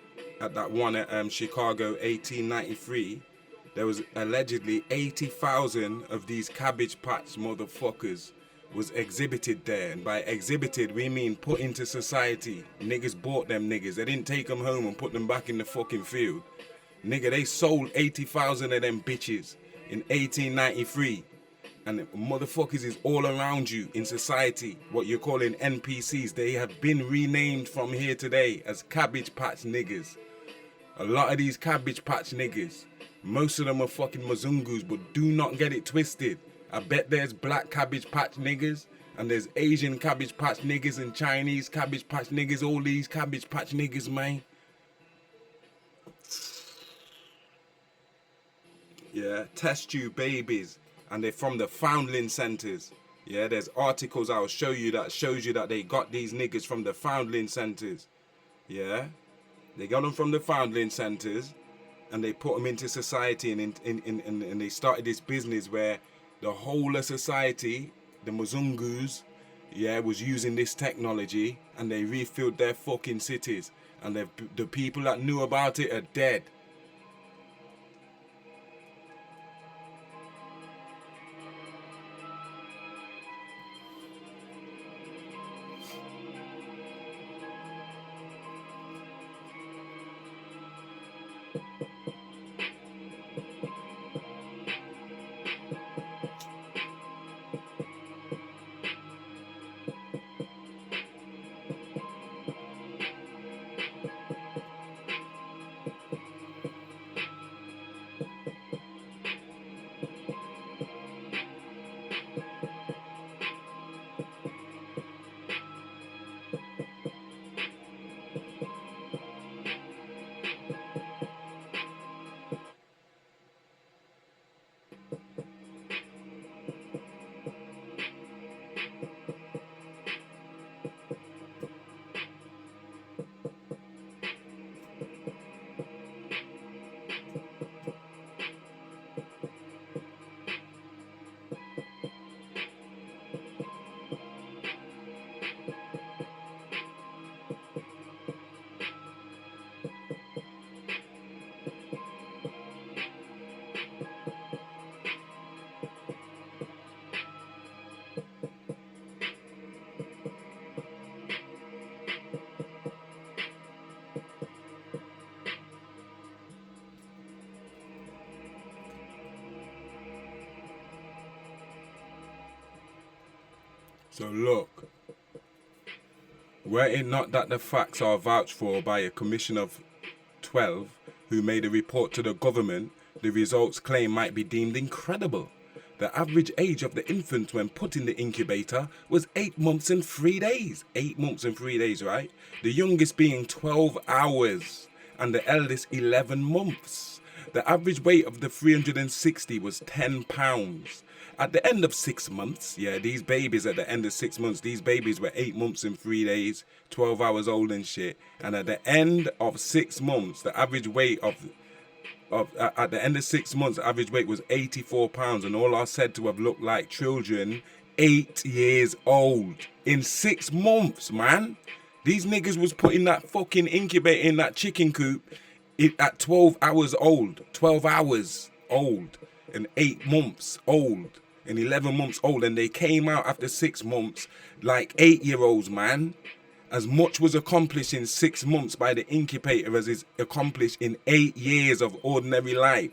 at that one at Chicago 1893, there was allegedly 80,000 of these Cabbage Patch motherfuckers was exhibited there. And by exhibited, we mean put into society. Niggas bought them niggas. They didn't take them home and put them back in the fucking field. Nigga, they sold 80,000 of them bitches in 1893. And motherfuckers is all around you in society. What you're calling NPCs, they have been renamed from here today as Cabbage Patch niggas. A lot of these Cabbage Patch niggas, most of them are fucking Mzungus, but do not get it twisted. I bet there's black Cabbage Patch niggas, and there's Asian Cabbage Patch niggas, and Chinese Cabbage Patch niggas, all these Cabbage Patch niggas, man. Yeah, test tube babies. And they're from the foundling centers. Yeah, there's articles I'll show you that shows you that they got these niggas from the foundling centers. Yeah, they got them from the foundling centers, and they put them into society, and they started this business where the whole of society, the Mzungus, yeah, was using this technology, and they refilled their fucking cities, and the people that knew about it are dead. So look, were it not that the facts are vouched for by a commission of 12 who made a report to the government, the results claimed might be deemed incredible. The average age of the infant when put in the incubator was 8 months and 3 days. 8 months and 3 days, right? The youngest being 12 hours and the eldest 11 months. The average weight of the 360 was 10 pounds. At the end of 6 months, these babies at the end of 6 months, these babies were 8 months and 3 days, 12 hours old and shit. And at the end of 6 months, the average weight at the end of 6 months, the average weight was 84 pounds, and all are said to have looked like children 8 years old. In 6 months, man. These niggas was put in that fucking incubator in that chicken coop at 12 hours old. 12 hours old. And 8 months old. And 11 months old. And they came out after 6 months like 8-year-olds, man. As much was accomplished in 6 months by the incubator as is accomplished in 8 years of ordinary life.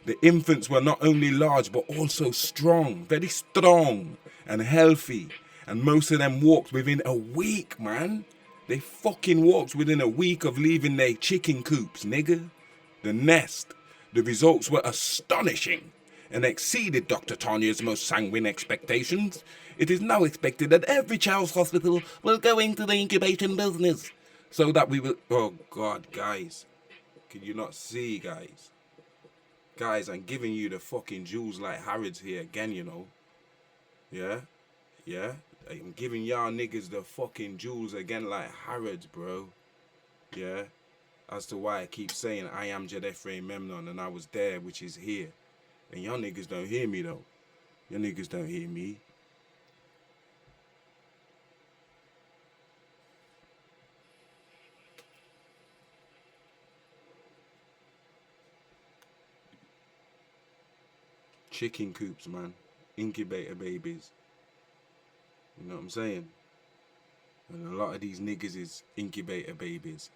The infants were not only large but also strong, very strong and healthy. And most of them walked within a week, man. They fucking walked within a week of leaving their chicken coops, nigga. The nest. The results were astonishing and exceeded Dr. Tanya's most sanguine expectations. It is now expected that every child's hospital will go into the incubation business so that we will... Oh, God, guys. Can you not see, guys? Guys, I'm giving you the fucking jewels like Harrods here again, you know. Yeah? Yeah? I'm giving y'all niggas the fucking jewels again like Harrods, bro. Yeah? As to why I keep saying I am Jed Ephraim Memnon and I was there, which is here. And y'all niggas don't hear me, though. Y'all niggas don't hear me. Chicken coops, man. Incubator babies. You know what I'm saying? And a lot of these niggas is incubator babies.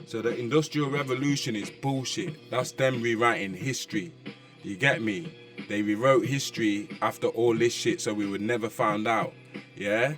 So the Industrial Revolution is bullshit. That's them rewriting history. You get me? They rewrote history after all this shit so we would never find out. Yeah?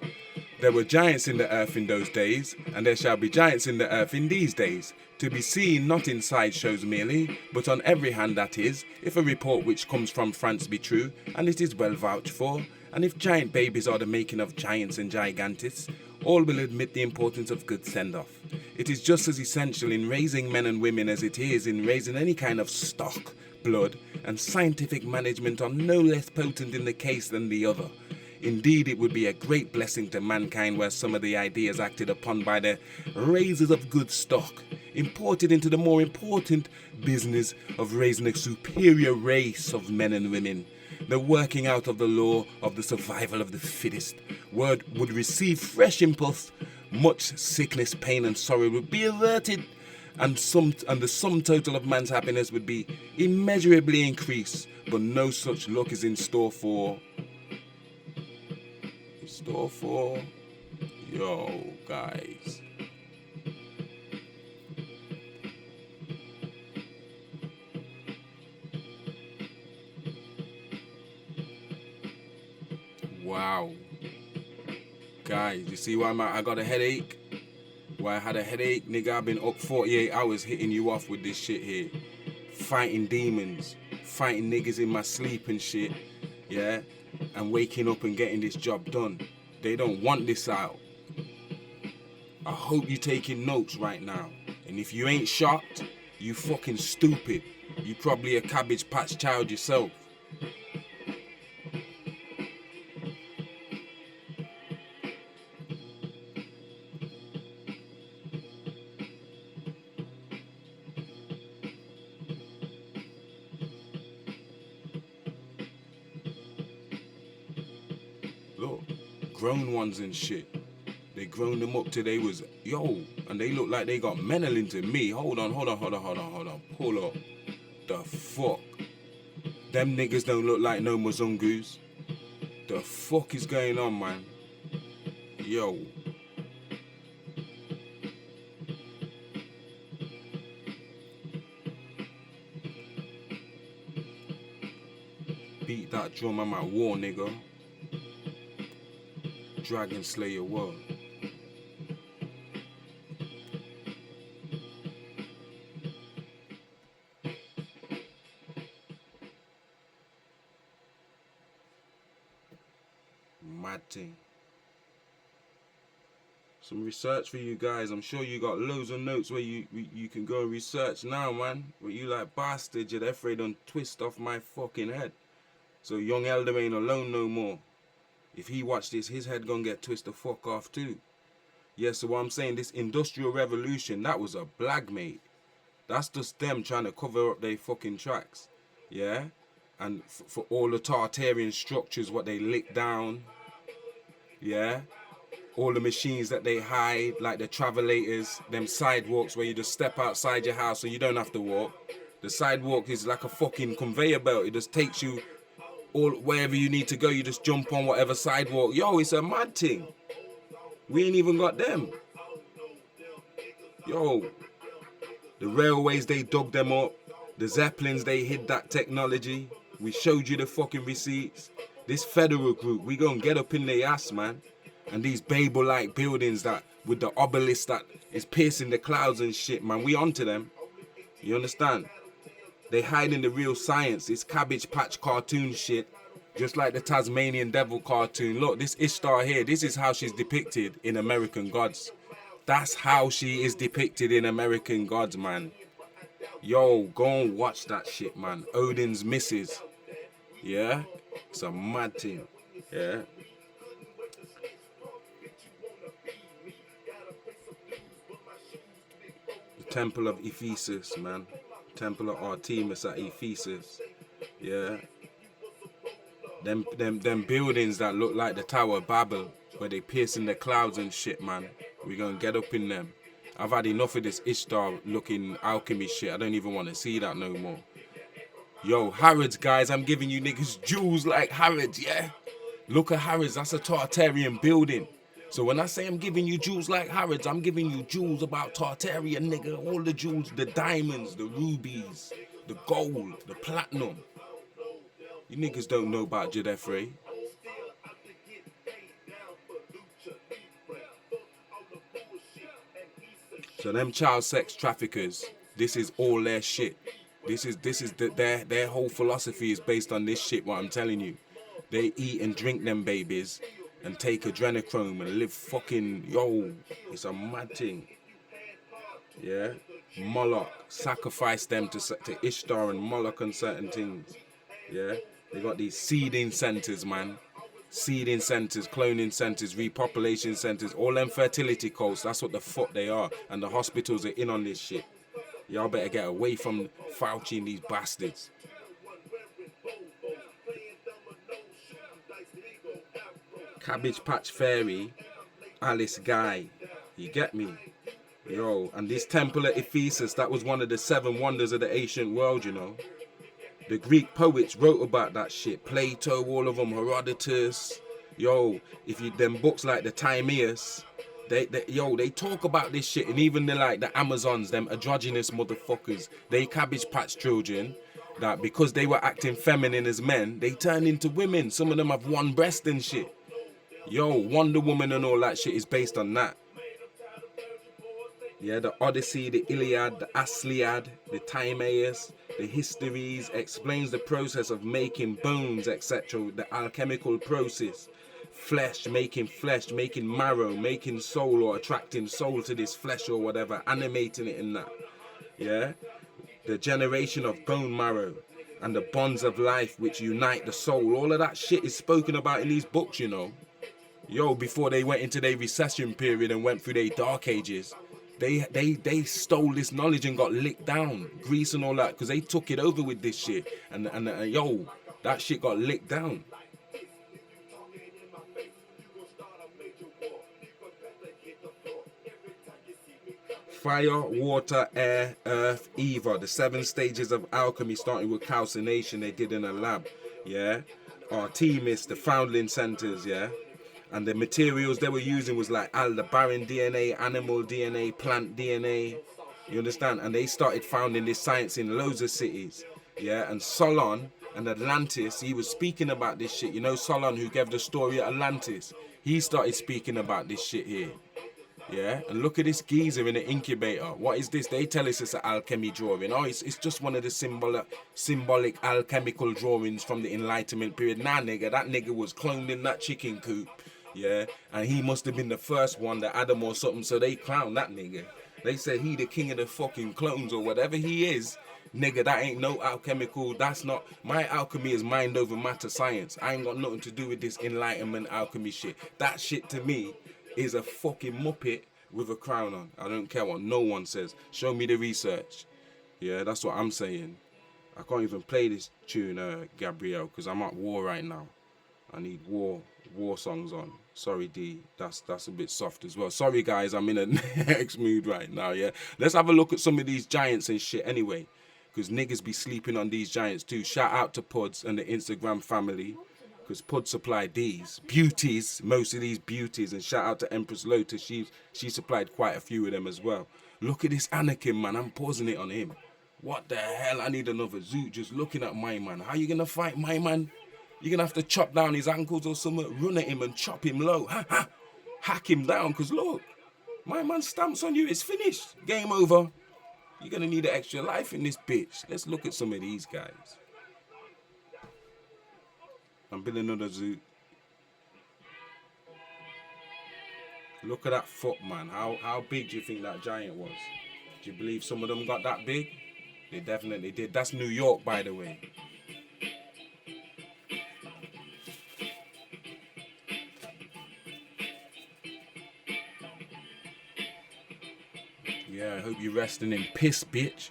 There were giants in the earth in those days, and there shall be giants in the earth in these days, to be seen not in sideshows merely, but on every hand, that is, if a report which comes from France be true, and it is well vouched for, and if giant babies are the making of giants and gigantists, all will admit the importance of good send-off. It is just as essential in raising men and women as it is in raising any kind of stock, blood, and scientific management are no less potent in the case than the other. Indeed, it would be a great blessing to mankind were some of the ideas acted upon by the raisers of good stock imported into the more important business of raising a superior race of men and women. The working out of the law of the survival of the fittest would receive fresh impulse. Much sickness, pain, and sorrow would be averted, and the sum total of man's happiness would be immeasurably increased. But no such luck is in store for yo guys. Wow. Guys, you see why I got a headache? Why I had a headache? Nigga, I've been up 48 hours hitting you off with this shit here. Fighting demons. Fighting niggas in my sleep and shit. Yeah? And waking up and getting this job done. They don't want this out. I hope you're taking notes right now. And if you ain't shocked, you fucking stupid. You probably a Cabbage Patch child yourself. Look, grown ones and shit. They grown them up till they was, and they look like they got meddling to me. Hold on. Pull up. The fuck? Them niggas don't look like no Muzungus. The fuck is going on, man? Yo. Beat that drum, I'm at war, nigga. Dragon Slayer world. Mad thing. Some research for you guys. I'm sure you got loads of notes where you can go and research now, man. But you like bastards, you're afraid to twist off my fucking head. So young Elder ain't alone no more. If he watch this, his head gonna get twisted the fuck off too. Yeah, so what I'm saying, this industrial revolution, that was a blag, mate. That's just them trying to cover up their fucking tracks. Yeah? And for all the Tartarian structures, what they lick down. Yeah? All the machines that they hide, like the travelators, them sidewalks where you just step outside your house so you don't have to walk. The sidewalk is like a fucking conveyor belt. It just takes you all wherever you need to go. You just jump on whatever sidewalk. Yo, it's a mad thing. We ain't even got them. Yo, the railways, they dug them up. The Zeppelins, they hid that technology. We showed you the fucking receipts. This federal group, we gonna get up in their ass, man. And these Babel-like buildings that, with the obelisk that is piercing the clouds and shit, man, we onto them. You understand? They hiding the real science. It's Cabbage Patch cartoon shit. Just like the Tasmanian Devil cartoon. Look, this Ishtar here, this is how she's depicted in American Gods. That's how she is depicted in American Gods, man. Yo, go and watch that shit, man. Odin's missus. Yeah? It's a mad thing. Yeah? The Temple of Ephesus, man. Temple of Artemis at Ephesus. Yeah? Them buildings that look like the Tower of Babel, where they piercing the clouds and shit, man. We gonna get up in them. I've had enough of this Ishtar looking alchemy shit. I don't even want to see that no more. Yo, Harrods, guys, I'm giving you niggas jewels like Harrods, yeah? Look at Harrods, that's a Tartarian building. So when I say I'm giving you jewels like Harrods, I'm giving you jewels about Tartarian, nigga. All the jewels, the diamonds, the rubies, the gold, the platinum. You niggas don't know about Jadefre. So them child sex traffickers, this is all their shit. Their whole philosophy is based on this shit, what I'm telling you. They eat and drink them babies and take adrenochrome and live fucking, yo, it's a mad thing. Yeah? Moloch, sacrifice them to Ishtar and Moloch and certain things. Yeah? They got these seeding centers, man. Seeding centers, cloning centers, repopulation centers, all them fertility cults, that's what the fuck they are. And the hospitals are in on this shit. Y'all better get away from Fauci and these bastards. Cabbage Patch Fairy, Alice Guy. You get me? Yo, and this temple at Ephesus, that was one of the 7 wonders of the ancient world, you know. The Greek poets wrote about that shit. Plato, all of them, Herodotus. Yo, if you them books like the Timaeus, they talk about this shit. And even the Amazons, them androgynous motherfuckers, they Cabbage Patch children, that because they were acting feminine as men, they turned into women. Some of them have one breast and shit. Yo, Wonder Woman and all that shit is based on that. Yeah, the Odyssey, the Iliad, the Asliad, the Timaeus, the Histories explains the process of making bones, etc. The alchemical process. Flesh, making marrow, making soul or attracting soul to this flesh or whatever, animating it in that. Yeah? The generation of bone marrow and the bonds of life which unite the soul. All of that shit is spoken about in these books, you know. Yo, before they went into their recession period and went through their dark ages. They stole this knowledge and got licked down. Greece and all that, because they took it over with this shit. And yo, that shit got licked down. Fire, water, air, earth, ether. The 7 stages of alchemy, starting with calcination they did in a lab. Yeah? Artemis, the foundling centers, yeah? And the materials they were using was like Aldebaran DNA, animal DNA, plant DNA. You understand? And they started founding this science in loads of cities. yeah, and Solon and Atlantis, he was speaking about this shit. You know Solon, who gave the story of Atlantis? He started speaking about this shit here. Yeah, and look at this geezer in the incubator. What is this? They tell us it's an alchemy drawing. Oh, it's just one of the symbolic alchemical drawings from the Enlightenment period. Nah, nigga, that nigga was cloned in that chicken coop. Yeah, and he must have been the first one, the Adam or something, so they clowned that nigga. They said he the king of the fucking clones or whatever he is. Nigga, that ain't no alchemical. That's not. My alchemy is mind over matter science. I ain't got nothing to do with this Enlightenment alchemy shit. That shit to me is a fucking muppet with a crown on. I don't care what no one says. Show me the research. Yeah, that's what I'm saying. I can't even play this tune, Gabrielle, because I'm at war right now. I need war songs on. Sorry, D. That's a bit soft as well. Sorry, guys. I'm in a next mood right now, yeah? Let's have a look at some of these giants and shit anyway, because niggas be sleeping on these giants too. Shout out to Puds and the Instagram family, because Pud supplied these beauties, most of these beauties, and shout out to Empress Lotus. She supplied quite a few of them as well. Look at this Anakin, man. I'm pausing it on him. What the hell? I need another Zoot just looking at my man. How you gonna fight my man? You're gonna have to chop down his ankles or something, run at him and chop him low. Hack him down, because look, my man stamps on you, it's finished. Game over. You're gonna need an extra life in this bitch. Let's look at some of these guys. I'm building another Zoot. Look at that foot, man. How big do you think that giant was? Do you believe some of them got that big? They definitely did. That's New York, by the way. Yeah, I hope you're resting in piss, bitch.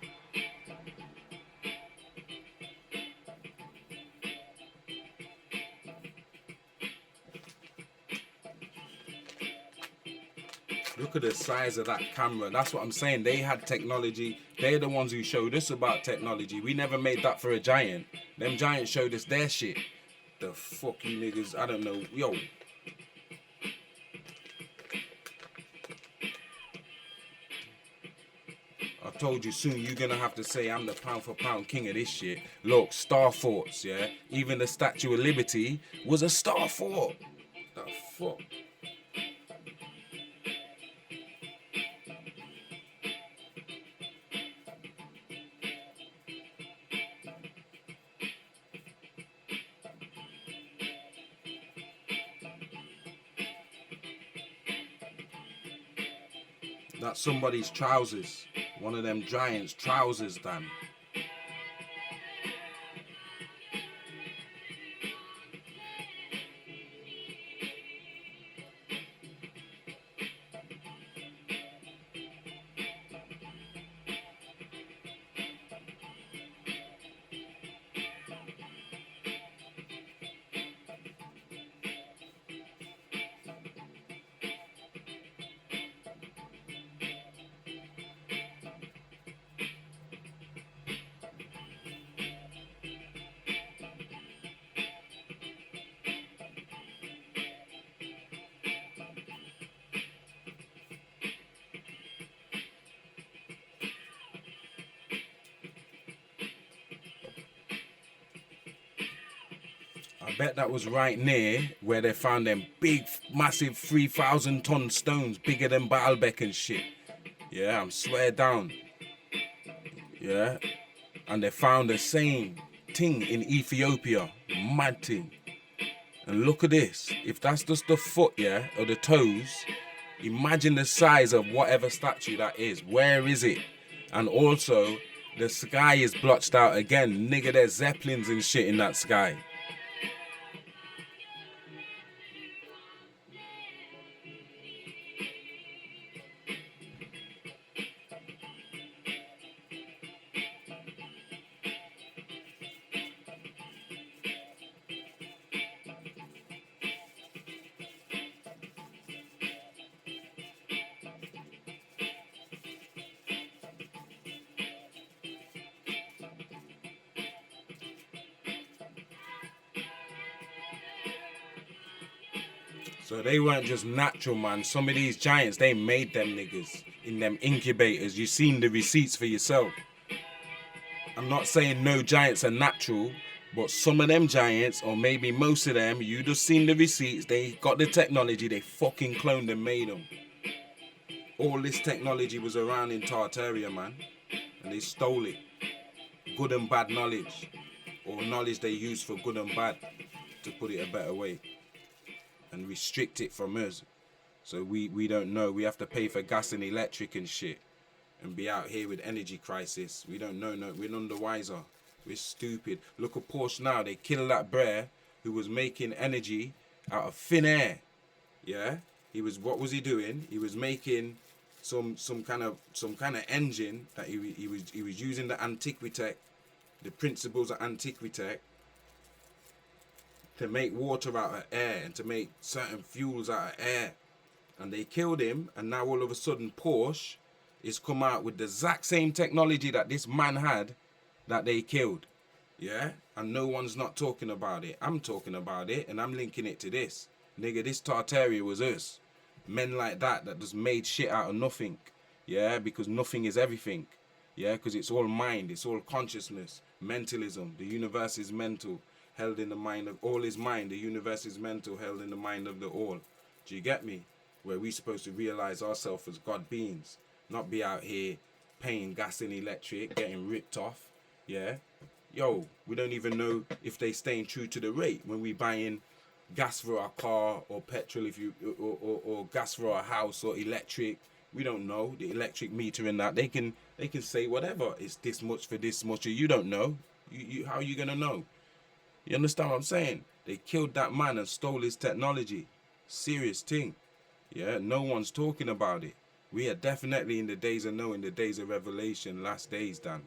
Look at the size of that camera. That's what I'm saying. They had technology. They're the ones who showed us about technology. We never made that for a giant. Them giants showed us their shit. The fuck you niggas, I don't know. Yo. I told you soon you're gonna have to say I'm the pound for pound king of this shit. Look, Star Forts, yeah? Even the Statue of Liberty was a Star Fort. The fuck? That's somebody's trousers. One of them giants' trousers, damn. I bet that was right near where they found them big, massive 3,000-ton stones, bigger than Baalbek and shit. Yeah, I'm swear down. Yeah, and they found the same thing in Ethiopia. Mad thing. And look at this. If that's just the foot, yeah, or the toes, imagine the size of whatever statue that is. Where is it? And also, the sky is blotched out again. Nigga, there's zeppelins and shit in that sky. So they weren't just natural, man. Some of these giants, they made them niggas in them incubators. You seen the receipts for yourself. I'm not saying no giants are natural, but some of them giants, or maybe most of them, you just seen the receipts, they got the technology, they fucking cloned and made them. All this technology was around in Tartaria, man, and they stole it. Good and bad knowledge, or knowledge they use for good and bad, to put it a better way, and restrict it from us. So we don't know. We have to pay for gas and electric and shit, and be out here with energy crisis. We don't know. No, we're none the wiser. We're stupid. Look at Porsche now. They killed that brer who was making energy out of thin air. Yeah, he was. What was he doing? He was making some kind of engine that he was using the Antiquitech, the principles of Antiquitech, to make water out of air and to make certain fuels out of air. And they killed him, and now all of a sudden Porsche is come out with the exact same technology that this man had that they killed. Yeah? And no one's not talking about it. I'm talking about it, and I'm linking it to this. Nigga, this Tartaria was us. Men like that just made shit out of nothing. Yeah? Because nothing is everything. Yeah? Because it's all mind. It's all consciousness. Mentalism. The universe is mental. Held in the mind of all is mind. The universe is mental. Held in the mind of the all. Do you get me? Where we supposed to realize ourselves as God beings. Not be out here paying gas and electric, getting ripped off. Yeah? Yo, we don't even know if they staying true to the rate when we buying gas for our car or petrol if you or gas for our house or electric. We don't know. The electric meter and that. They can say whatever. It's this much for this much. You don't know. You how are you gonna know? You understand what I'm saying? They killed that man and stole his technology. Serious thing. Yeah, no one's talking about it. We are definitely in the days of knowing, the days of revelation, last days, Dan.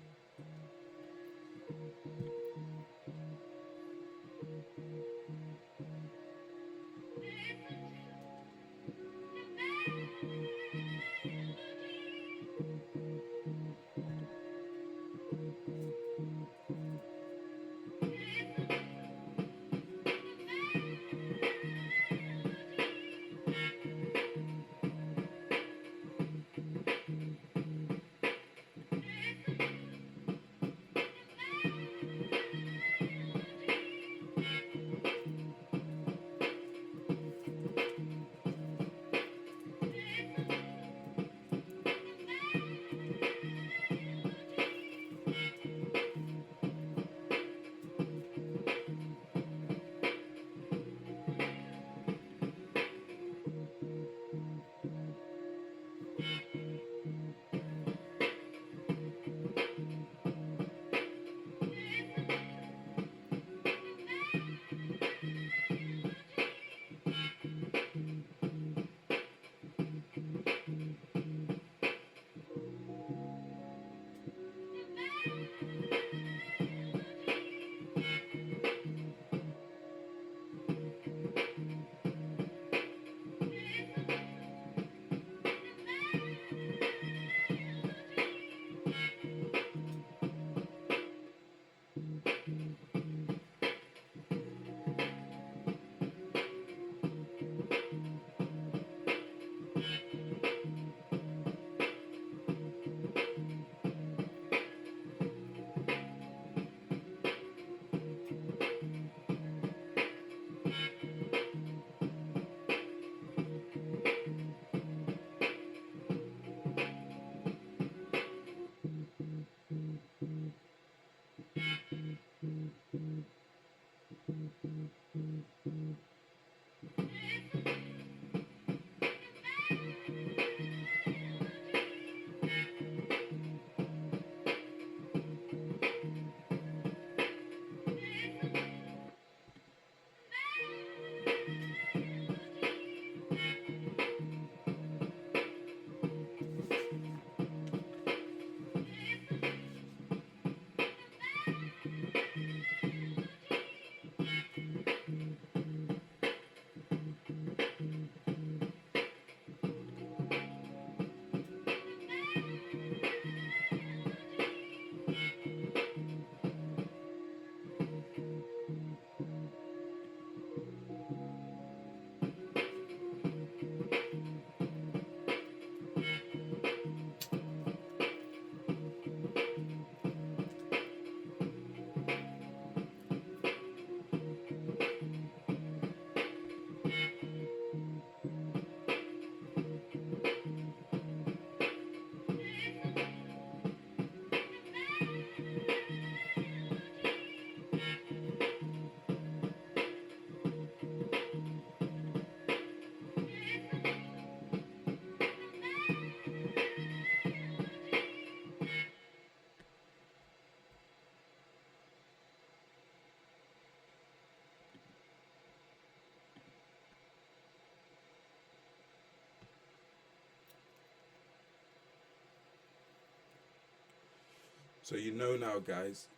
So you know now, guys,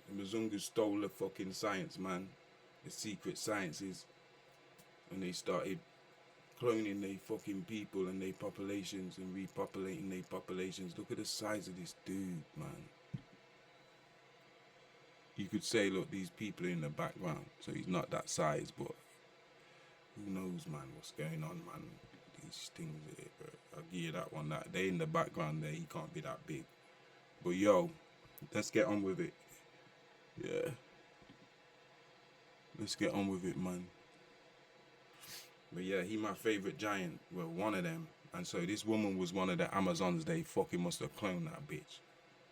the Mzungu stole the fucking science, man. The secret sciences. And they started cloning their fucking people and their populations and repopulating their populations. Look at the size of this dude, man. You could say, look, these people are in the background, so he's not that size, but who knows, man, what's going on, man. These things, I'll give you that one. That they in the background there, he can't be that big. But yo, let's get on with it. Yeah. Let's get on with it, man. But yeah, he my favorite giant. Well, one of them. And so this woman was one of the Amazons. They fucking must have cloned that bitch.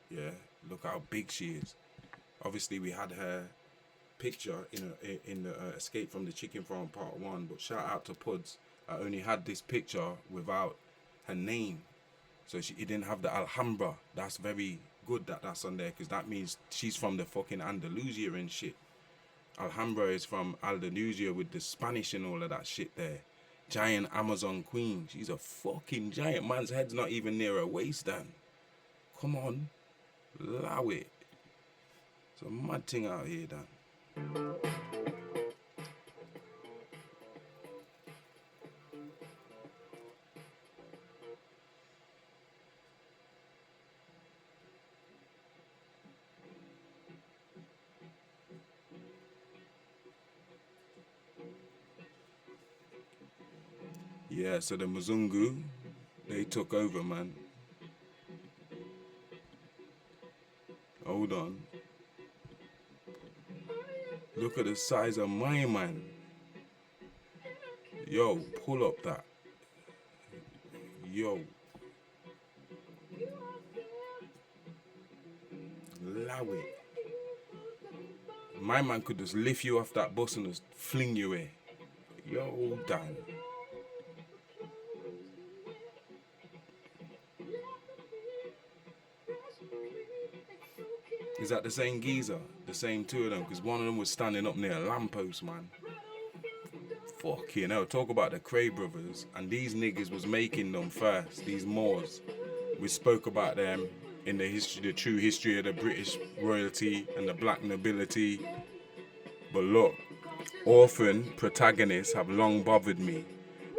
Yeah, look how big she is. Obviously, we had her picture in the Escape from the Chicken Farm Part 1. But shout out to Puds. I only had this picture without her name. So it didn't have the Alhambra. That's very good that that's on there, because that means she's from the fucking Andalusia and shit. Alhambra is from Andalusia with the Spanish and all of that shit there. Giant Amazon queen. She's a fucking giant. Man's head's not even near her waist, Dan. Come on. Allow it. It's a mad thing out here, Dan. Yeah, so the Mzungu, they took over, man. Hold on. Look at the size of my man. Yo, pull up that. Yo. Allow it. My man could just lift you off that bus and just fling you away. Yo, Dan. Is that the same geezer? The same two of them? Because one of them was standing up near a lamppost, man. Fucking hell. Talk about the Cray brothers. And these niggas was making them first. These Moors. We spoke about them in the history, the true history of the British royalty and the black nobility. But look, orphan protagonists have long bothered me,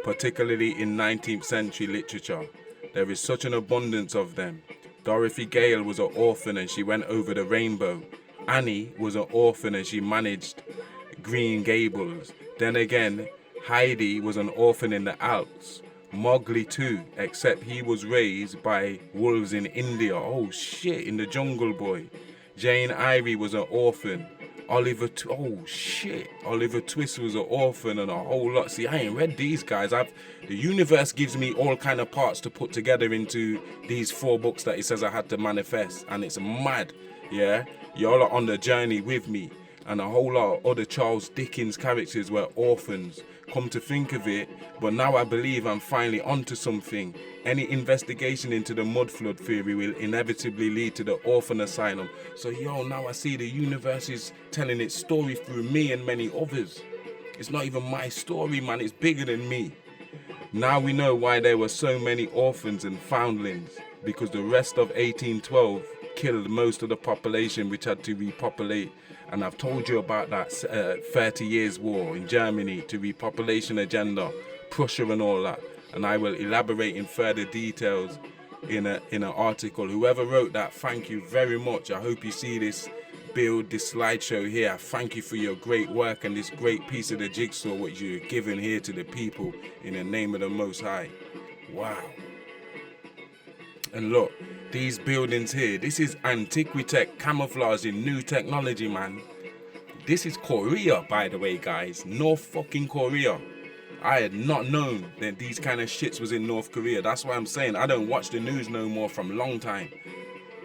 particularly in 19th century literature. There is such an abundance of them. Dorothy Gale was an orphan and she went over the rainbow. Annie was an orphan and she managed Green Gables. Then again, Heidi was an orphan in the Alps. Mowgli too, except he was raised by wolves in India. Oh shit, in the Jungle Boy. Jane Eyre was an orphan. Oliver Twist was an orphan, and a whole lot. See, I ain't read these guys. The universe gives me all kind of parts to put together into these 4 books that it says I had to manifest, and it's mad. Yeah, y'all are on the journey with me, and a whole lot of other Charles Dickens characters were orphans. Come to think of it, but now I believe I'm finally onto something. Any investigation into the mud flood theory will inevitably lead to the orphan asylum. So yo, now I see the universe is telling its story through me and many others. It's not even my story, man, it's bigger than me. Now we know why there were so many orphans and foundlings, because the rest of 1812 killed most of the population, which had to repopulate. And I've told you about that 30 years war in Germany to repopulation agenda, Prussia and all that. And I will elaborate in further details in an article. Whoever wrote that, thank you very much. I hope you see this build, this slideshow here. I thank you for your great work and this great piece of the jigsaw what you're giving here to the people in the name of the Most High. Wow. And look, these buildings here, this is Antiquitech camouflage in new technology, man. This is Korea, by the way, guys. North fucking Korea. I had not known that these kind of shits was in North Korea. That's why I'm saying I don't watch the news no more from a long time.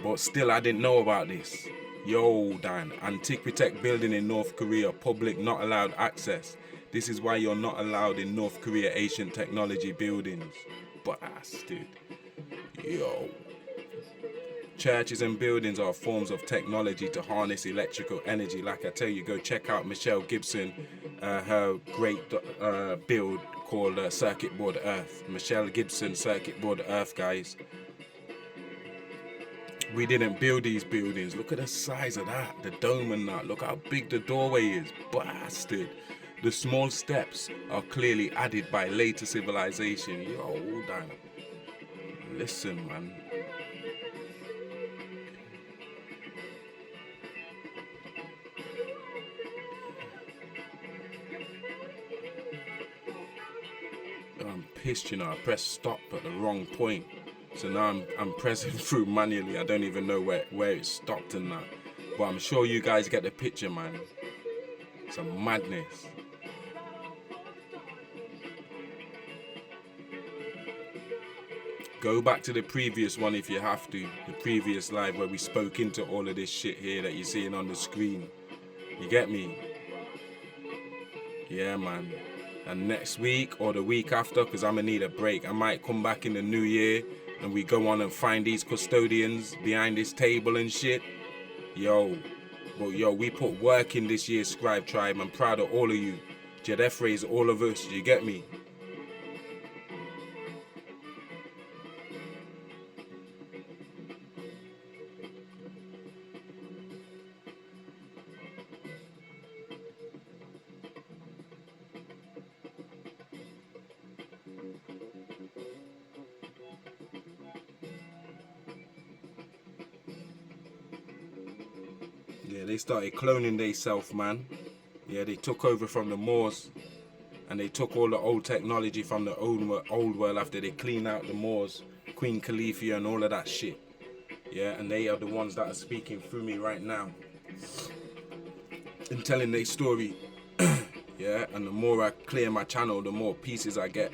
But still, I didn't know about this. Yo, Dan, Antiquitech building in North Korea, public not allowed access. This is why you're not allowed in North Korea ancient technology buildings. Bastard. Yo. Churches and buildings are forms of technology to harness electrical energy. Like I tell you, go check out Michelle Gibson, her great build called Circuit Board Earth. Michelle Gibson, Circuit Board Earth, guys. We didn't build these buildings. Look at the size of that, the dome and that. Look how big the doorway is, bastard. The small steps are clearly added by later civilization. Yo, hold on. Listen, man. I'm pissed, you know. I pressed stop at the wrong point. So now I'm pressing through manually. I don't even know where it stopped and that. But I'm sure you guys get the picture, man. It's a madness. Go back to the previous one if you have to. The previous live where we spoke into all of this shit here that you're seeing on the screen. You get me? Yeah, man. And next week or the week after, because I'm going to need a break, I might come back in the new year and we go on and find these custodians behind this table and shit. Yo. But yo, we put work in this year's Scribe Tribe. I'm proud of all of you. Jedefre's all of us. You get me? Yeah, they started cloning theyself, man. Yeah, they took over from the Moors. And they took all the old technology from the old world after they cleaned out the Moors, Queen Khalifa and all of that shit. Yeah, and they are the ones that are speaking through me right now. And telling their story. Yeah, and the more I clear my channel, the more pieces I get.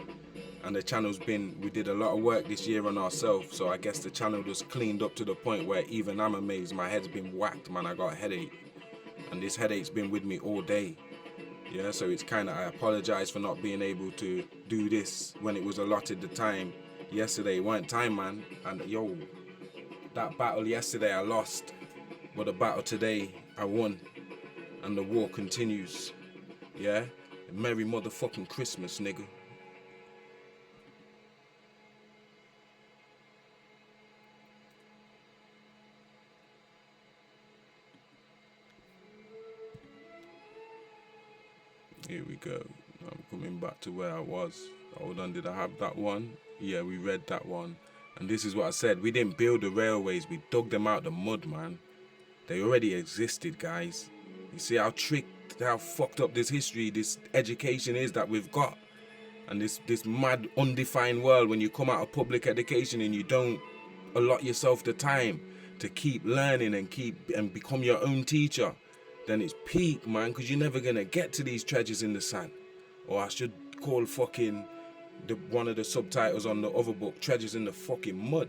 And the channel's we did a lot of work this year on ourselves. So I guess the channel just cleaned up to the point where even I'm amazed. My head's been whacked, man. I got a headache. And this headache's been with me all day. Yeah, so it's kind of, I apologize for not being able to do this when it was allotted the time. Yesterday, it weren't time, man. And yo, that battle yesterday, I lost. But the battle today, I won. And the war continues. Yeah? Merry motherfucking Christmas, nigga. Here we go. I'm coming back to where I was. Hold on, did I have that one? Yeah, we read that one. And this is what I said. We didn't build the railways. We dug them out the mud, man. They already existed, guys. You see how tricked, how fucked up this history, this education is that we've got. And this mad, undefined world when you come out of public education and you don't allot yourself the time to keep learning and become your own teacher. Then it's peak, man, because you're never gonna get to these treasures in the sand. Or I should call fucking one of the subtitles on the other book, Treasures in the fucking Mud.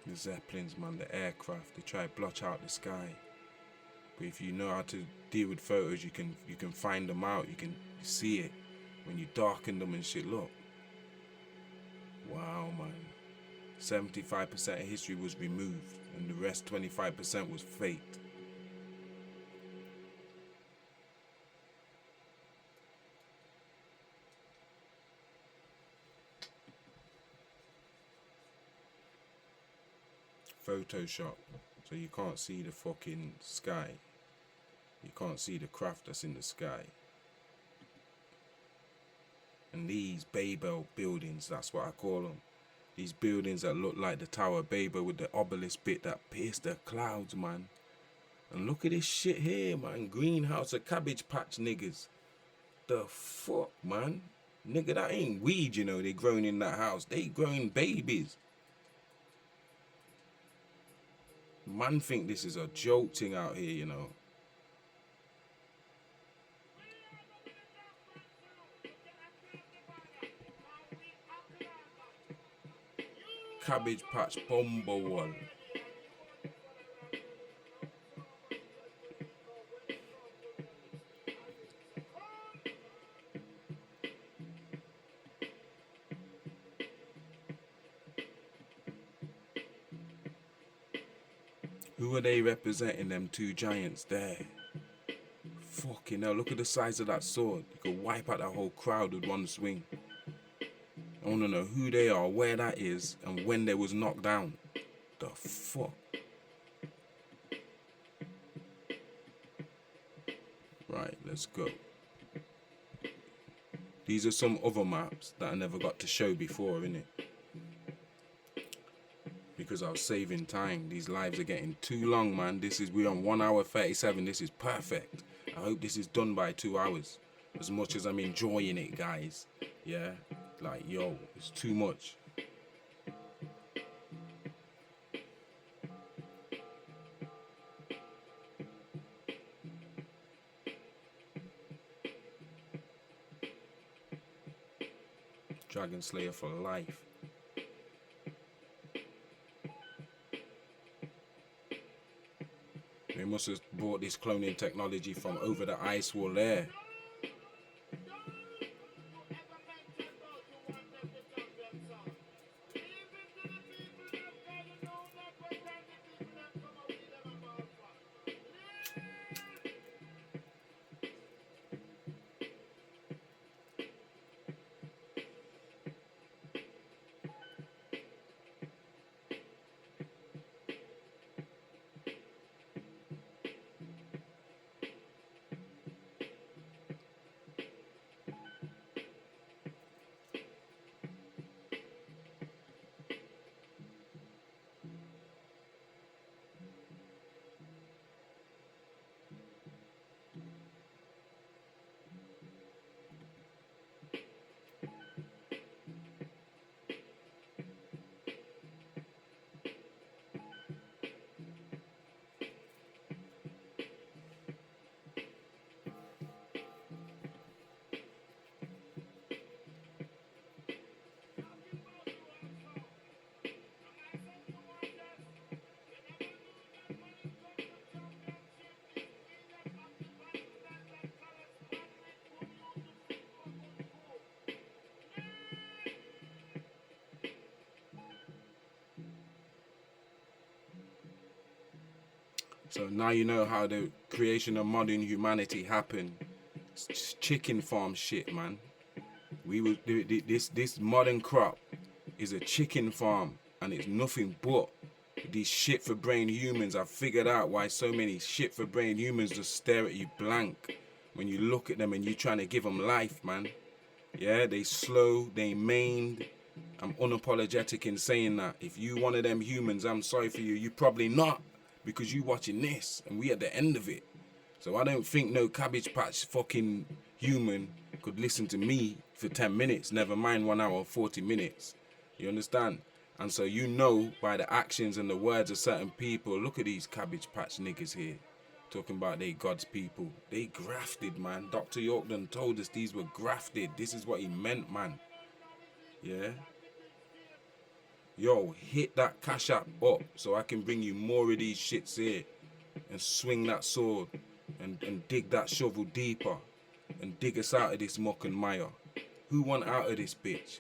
The Zeppelins, man, the aircraft, they try to blotch out the sky. But if you know how to deal with photos, you can find them out, you can see it when you darken them and shit. Look. Wow, man. 75% of history was removed and the rest 25% was faked. Photoshop, so you can't see the fucking sky. You can't see the craft that's in the sky. And these Babel buildings, that's what I call them. These buildings that look like the Tower of Babel with the obelisk bit that pierced the clouds, man. And look at this shit here, man. Greenhouse of Cabbage Patch niggas. The fuck, man? Nigga, that ain't weed, you know, they grown in that house. They growing babies. Man think this is a joke thing out here, you know. Cabbage Patch Bumblewall. Who are they representing, them two giants there? Fucking hell, look at the size of that sword. You could wipe out that whole crowd with one swing. I want to know who they are, where that is, and when they was knocked down. The fuck? Right, let's go. These are some other maps that I never got to show before, innit? Because I was saving time. These lives are getting too long, man. We're on 1 hour 37. This is perfect. I hope this is done by 2 hours. As much as I'm enjoying it, guys. Yeah? Like, yo, it's too much. Dragon Slayer for life. They must have brought this cloning technology from over the ice wall there. So now you know how the creation of modern humanity happened. It's chicken farm shit, man. This modern crop is a chicken farm, and it's nothing but these shit for brain humans. I've figured out why so many shit for brain humans just stare at you blank when you look at them and you're trying to give them life, man. Yeah, they slow, they maimed. I'm unapologetic in saying that. If you one of them humans, I'm sorry for you. You probably not, because you watching this and we at the end of it. So I don't think no Cabbage Patch fucking human could listen to me for 10 minutes, never mind 1 hour 40 minutes. You understand? And so you know by the actions and the words of certain people, look at these Cabbage Patch niggas here talking about they God's people. They grafted, man. Dr. Yorkton told us these were grafted. This is what he meant, man. Yeah? Yo, hit that cash app up so I can bring you more of these shits here and swing that sword and dig that shovel deeper and dig us out of this muck and mire. Who want out of this bitch?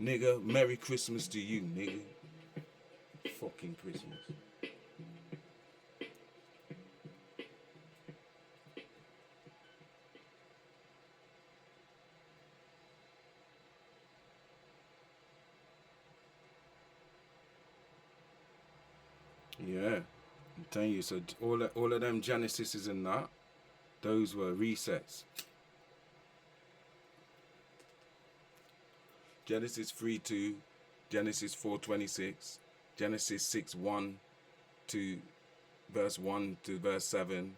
Nigga, Merry Christmas to you, nigga. Fucking Christmas. Yeah, I'm telling you, so all of them Genesises and that, those were resets. Genesis 3:2, Genesis 4:26, Genesis 6:1 to verse 1 to verse 7,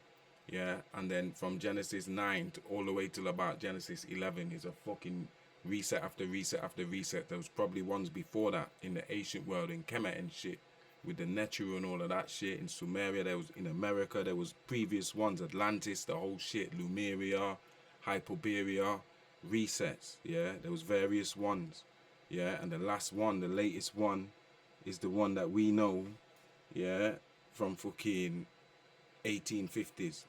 yeah, and then from Genesis 9 to all the way till about Genesis 11 is a fucking reset after reset after reset. There was probably ones before that in the ancient world, in Kemet and shit, with the Neteru and all of that shit. In Sumeria, there was, in America, there was previous ones, Atlantis, the whole shit, Lemuria, Hyperborea, resets, yeah, there was various ones, yeah, and the last one, the latest one, is the one that we know, yeah, from fucking 1850s,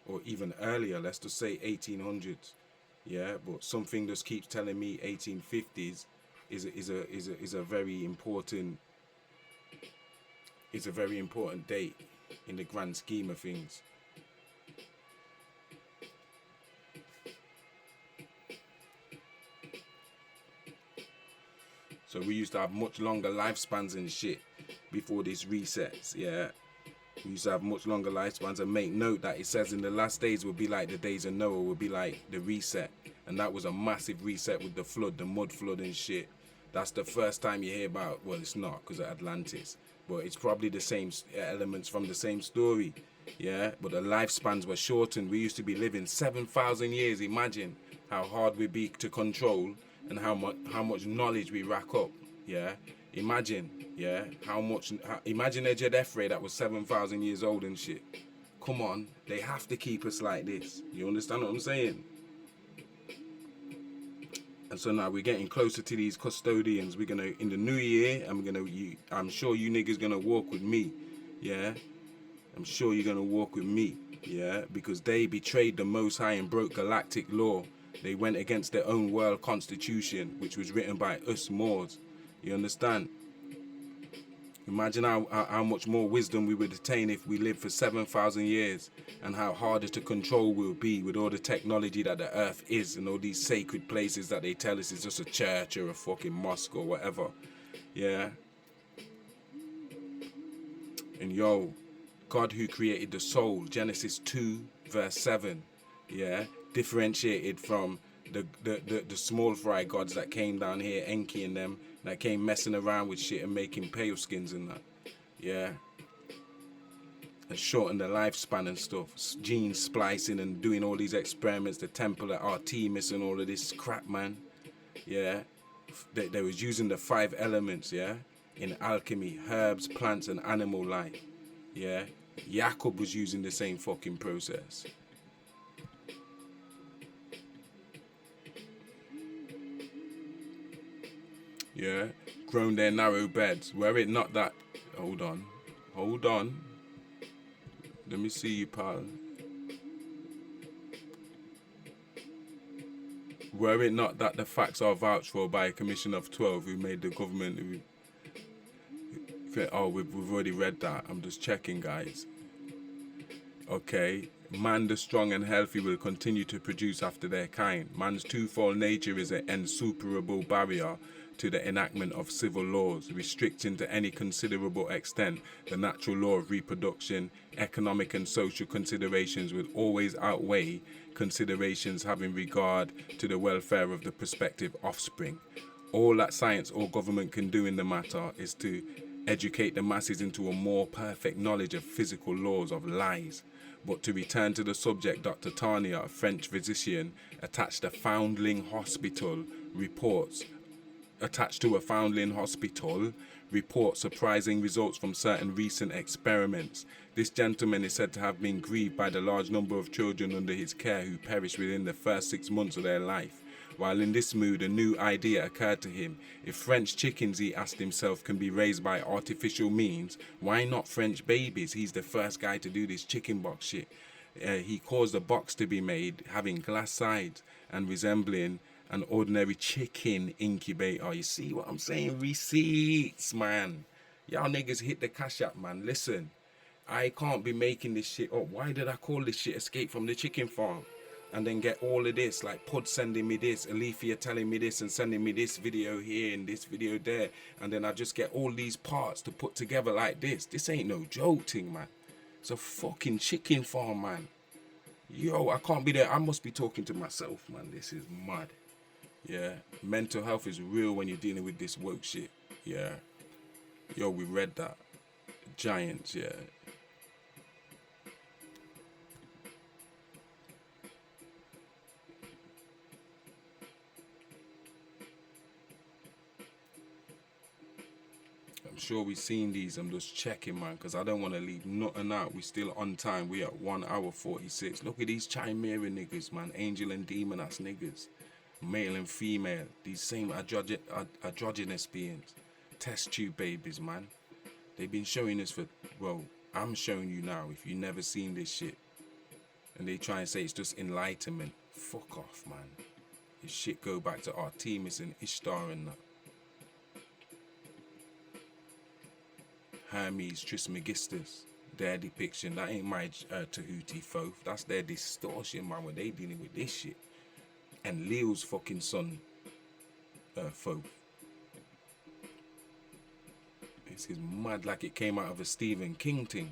or even earlier, let's just say 1800s, yeah, but something just keeps telling me 1850s is a very important, it's a very important date. in the grand scheme of things. So we used to have much longer lifespans and shit before this resets, yeah. We used to have much longer lifespans, and make note that it says in the last days will be like the days of Noah, will be like the reset. And that was a massive reset with the flood, the mud flood and shit. That's the first time you hear about, well, it's not because of Atlantis, but it's probably the same elements from the same story, yeah. But the lifespans were shortened. We used to be living 7,000 years. Imagine how hard we be to control and how much knowledge we rack up, yeah. Imagine, yeah, imagine a Jedefre that was 7,000 years old and shit. Come on, they have to keep us like this. You understand what I'm saying? And so now we're getting closer to these custodians. We're gonna, in the new year, I'm sure you niggas gonna walk with me, yeah. I'm sure you're gonna walk with me, yeah, because they betrayed the Most High and broke galactic law. They went against their own world constitution, which was written by us Moors. You understand? Imagine how much more wisdom we would attain if we lived for 7,000 years, and how harder to control we'll be with all the technology that the earth is and all these sacred places that they tell us is just a church or a fucking mosque or whatever. Yeah. And yo, God who created the soul, Genesis 2 verse 7, yeah, differentiated from the small fry gods that came down here, Enki and them, that came messing around with shit and making pale skins and that, yeah, and shortened the lifespan and stuff, gene splicing and doing all these experiments, the temple at Artemis and all of this crap, man, yeah. They was using the 5 elements, yeah, in alchemy, herbs, plants and animal life, yeah. Jacob was using the same fucking process. Yeah, grown their narrow beds. Were it not that, hold on, let me see you, pal. Were it not that the facts are vouched for by a commission of 12 who made the government, oh, we've already read that. I'm just checking, guys. Okay. Man, the strong and healthy, will continue to produce after their kind. Man's twofold nature is an insuperable barrier to the enactment of civil laws, restricting to any considerable extent the natural law of reproduction. Economic and social considerations will always outweigh considerations having regard to the welfare of the prospective offspring. All that science or government can do in the matter is to educate the masses into a more perfect knowledge of physical laws of lies. But to return to the subject, Dr. Tania, a French physician, attached to a foundling hospital, reports surprising results from certain recent experiments. This gentleman is said to have been grieved by the large number of children under his care who perished within the first 6 months of their life. While in this mood, a new idea occurred to him. If French chickens, he asked himself, can be raised by artificial means, why not French babies? He's the first guy to do this chicken box shit. He caused a box to be made having glass sides and resembling an ordinary chicken incubator. You see what I'm saying? Receipts, man. Y'all niggas hit the cash app, man. Listen, I can't be making this shit up. Why did I call this shit Escape from the Chicken Farm? And then get all of this, like Pod sending me this, Alethea telling me this and sending me this video here and this video there. And then I just get all these parts to put together like this. This ain't no joke thing, man. It's a fucking chicken farm, man. Yo, I can't be there. I must be talking to myself, man. This is mad. Yeah, mental health is real when you're dealing with this woke shit. Yeah. Yo, we read that. Giants, yeah. I'm sure we've seen these. I'm just checking, man, because I don't want to leave nothing out. We still on time. We at 1 hour 46. Look at these chimera niggas, man. Angel and demon ass niggas. Male and female. These same androgynous beings. Test tube babies, man. They've been showing us for, well, I'm showing you now if you've never seen this shit. And they try and say it's just enlightenment. Fuck off, man. This shit go back to Artemis and Ishtar and that. Hermes Trismegistus. their depiction. That ain't my Tahuti Thoth. That's their distortion, man, when they dealing with this shit. And Leo's fucking son, Thoth. This is mad, like it came out of a Stephen King thing.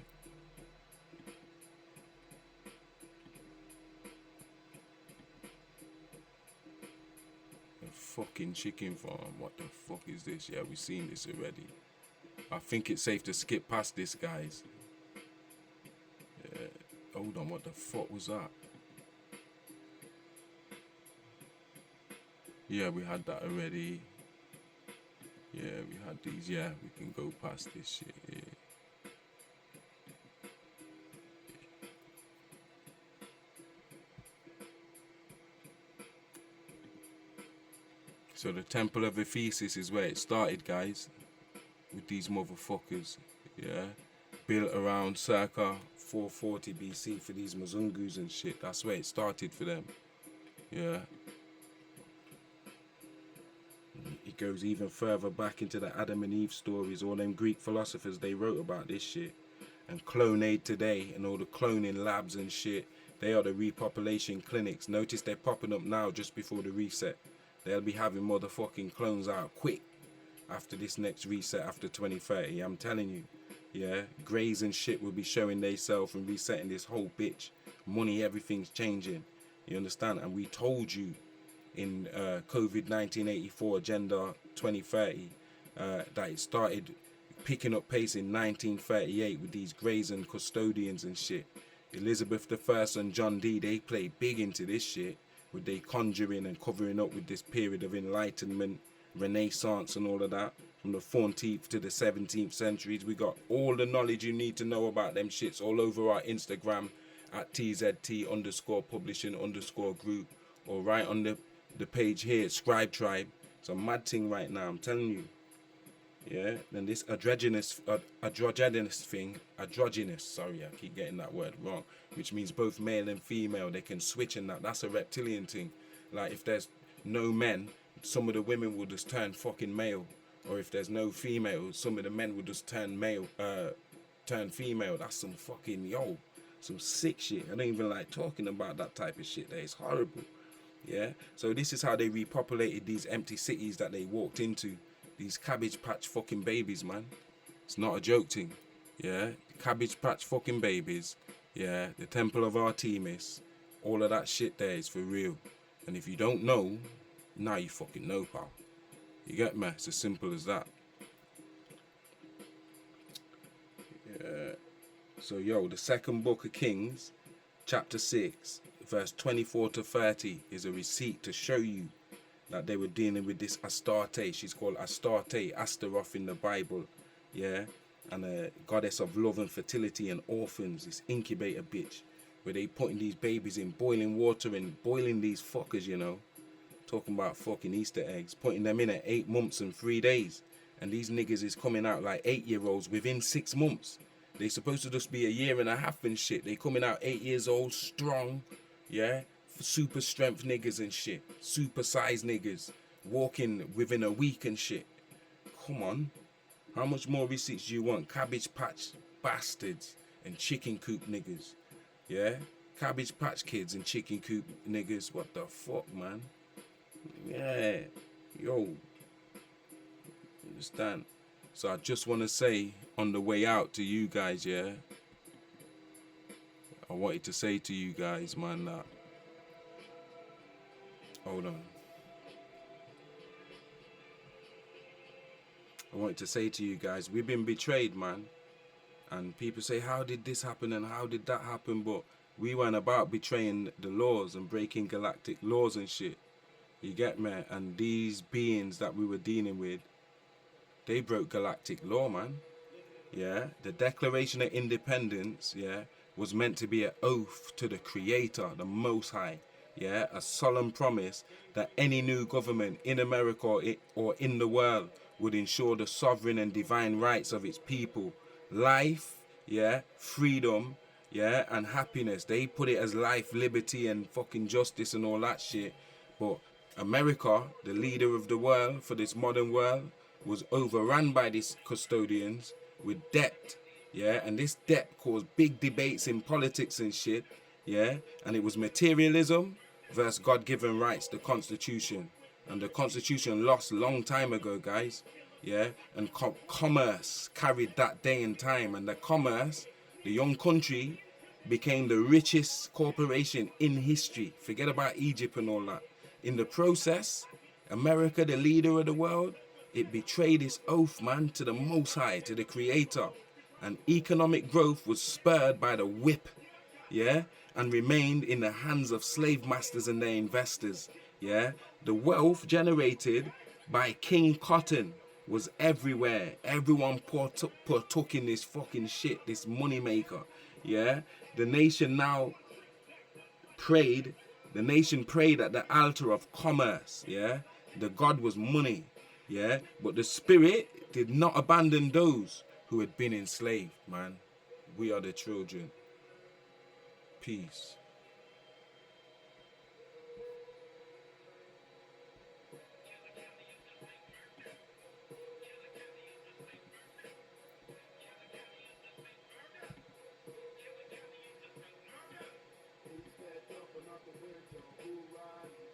A fucking chicken farm. What the fuck is this? Yeah, we've seen this already. I think it's safe to skip past this, guys. Yeah. Hold on, what the fuck was that? Yeah, we had that already. Yeah, we had these. Yeah, we can go past this shit. Yeah. So the Temple of Ephesus is where it started, guys. With these motherfuckers. Yeah. Built around circa 440 BC for these Mzungus and shit. That's where it started for them. Yeah. It goes even further back into the Adam and Eve stories. All them Greek philosophers, they wrote about this shit. And Clonade today and all the cloning labs and shit, they are the repopulation clinics. Notice they're popping up now just before the reset. They'll be having motherfucking clones out quick after this next reset after 2030. I'm telling you. Yeah, Greys and shit will be showing theyself and resetting this whole bitch. Money, everything's changing. You understand? And we told you in COVID 1984 Agenda 2030 that it started picking up pace in 1938 with these Greys and custodians and shit. Elizabeth I and John Dee, they played big into this shit with they conjuring and covering up with this period of enlightenment, Renaissance and all of that. From the 14th to the 17th centuries, we got all the knowledge you need to know about them shits all over our Instagram at TZT_publishing_group, or right on the page here, Scribe Tribe. It's a mad thing right now, I'm telling you. Yeah, then this androgynous thing, sorry, I keep getting that word wrong, which means both male and female, they can switch and that's a reptilian thing. Like if there's no men, some of the women will just turn fucking male. Or if there's no females, some of the men would just turn female. That's some fucking, some sick shit. I don't even like talking about that type of shit there. It's horrible. Yeah? So this is how they repopulated these empty cities that they walked into. These Cabbage Patch fucking babies, man. It's not a joke thing. Yeah? Cabbage Patch fucking babies. Yeah? The Temple of Artemis. All of that shit there is for real. And if you don't know, now you fucking know, pal. You get me? It's as simple as that. Yeah. So, the second book of Kings, chapter 6, verse 24 to 30, is a receipt to show you that they were dealing with this Astarte. She's called Astarte, Astaroth in the Bible. Yeah. And a goddess of love and fertility and orphans, this incubator bitch, where they putting these babies in boiling water and boiling these fuckers, Talking about fucking Easter eggs, putting them in at 8 months and 3 days. And these niggas is coming out like 8-year-olds within 6 months. They supposed to just be a year and a half and shit. They coming out 8 years old, strong, yeah? Super strength niggas and shit. Super size niggas. Walking within a week and shit. Come on. How much more receipts do you want? Cabbage Patch bastards and chicken coop niggas. Yeah? Cabbage Patch kids and chicken coop niggas. What the fuck, man? Yeah, understand? So I just want to say on the way out to you guys, yeah, I wanted to say to you guys, man, that, hold on. I wanted to say to you guys, we've been betrayed, man. And people say, how did this happen and how did that happen? But we weren't about betraying the laws and breaking galactic laws and shit. You get me? And these beings that we were dealing with, they broke galactic law, man. Yeah? The Declaration of Independence, yeah, was meant to be an oath to the Creator, the Most High. Yeah? A solemn promise that any new government in America or in the world would ensure the sovereign and divine rights of its people. Life, yeah, freedom, yeah, and happiness. They put it as life, liberty, and fucking justice and all that shit. But America, the leader of the world for this modern world, was overrun by these custodians with debt, yeah, and this debt caused big debates in politics and shit, yeah, and it was materialism versus God-given rights, the Constitution, and the Constitution lost long time ago, guys, yeah, and commerce carried that day and time, and the commerce, the young country, became the richest corporation in history. Forget about Egypt and all that. In the process, America, the leader of the world, it betrayed its oath, man, to the Most High, to the Creator. And economic growth was spurred by the whip, yeah, and remained in the hands of slave masters and their investors, yeah. The wealth generated by King Cotton was everywhere. Everyone partook in this fucking shit, this money maker, yeah. The nation now prayed, the nation prayed at the altar of commerce, yeah. The god was money, yeah. But the spirit did not abandon those who had been enslaved, man. We are the children. Peace. Who's that jumping out the window? Who riding?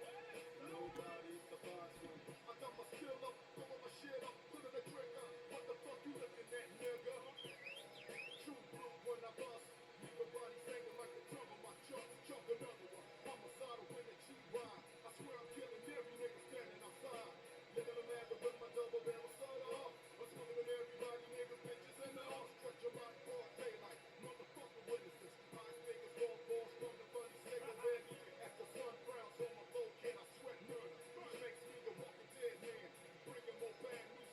Nobody's the boss one. I got my skill up, throwing my shit up, pulling the trigger. What the fuck you looking at, nigga? True blue when I bust. Leave a body singing like the drum of my chuck. Chunk another one. Homicidal when the G-Y. I swear I'm killing every nigga standing outside. Living a man with my double barrel soda off. I'm smoking on everybody, niggas, bitches, and the house. Stretch your body broad daylight. Motherfucker witnesses. Eyes big as ball balls from the funny cigarette. As the sun frowns on my boat, can I sweat murder? Which makes me the walking dead man. Bringing more bad news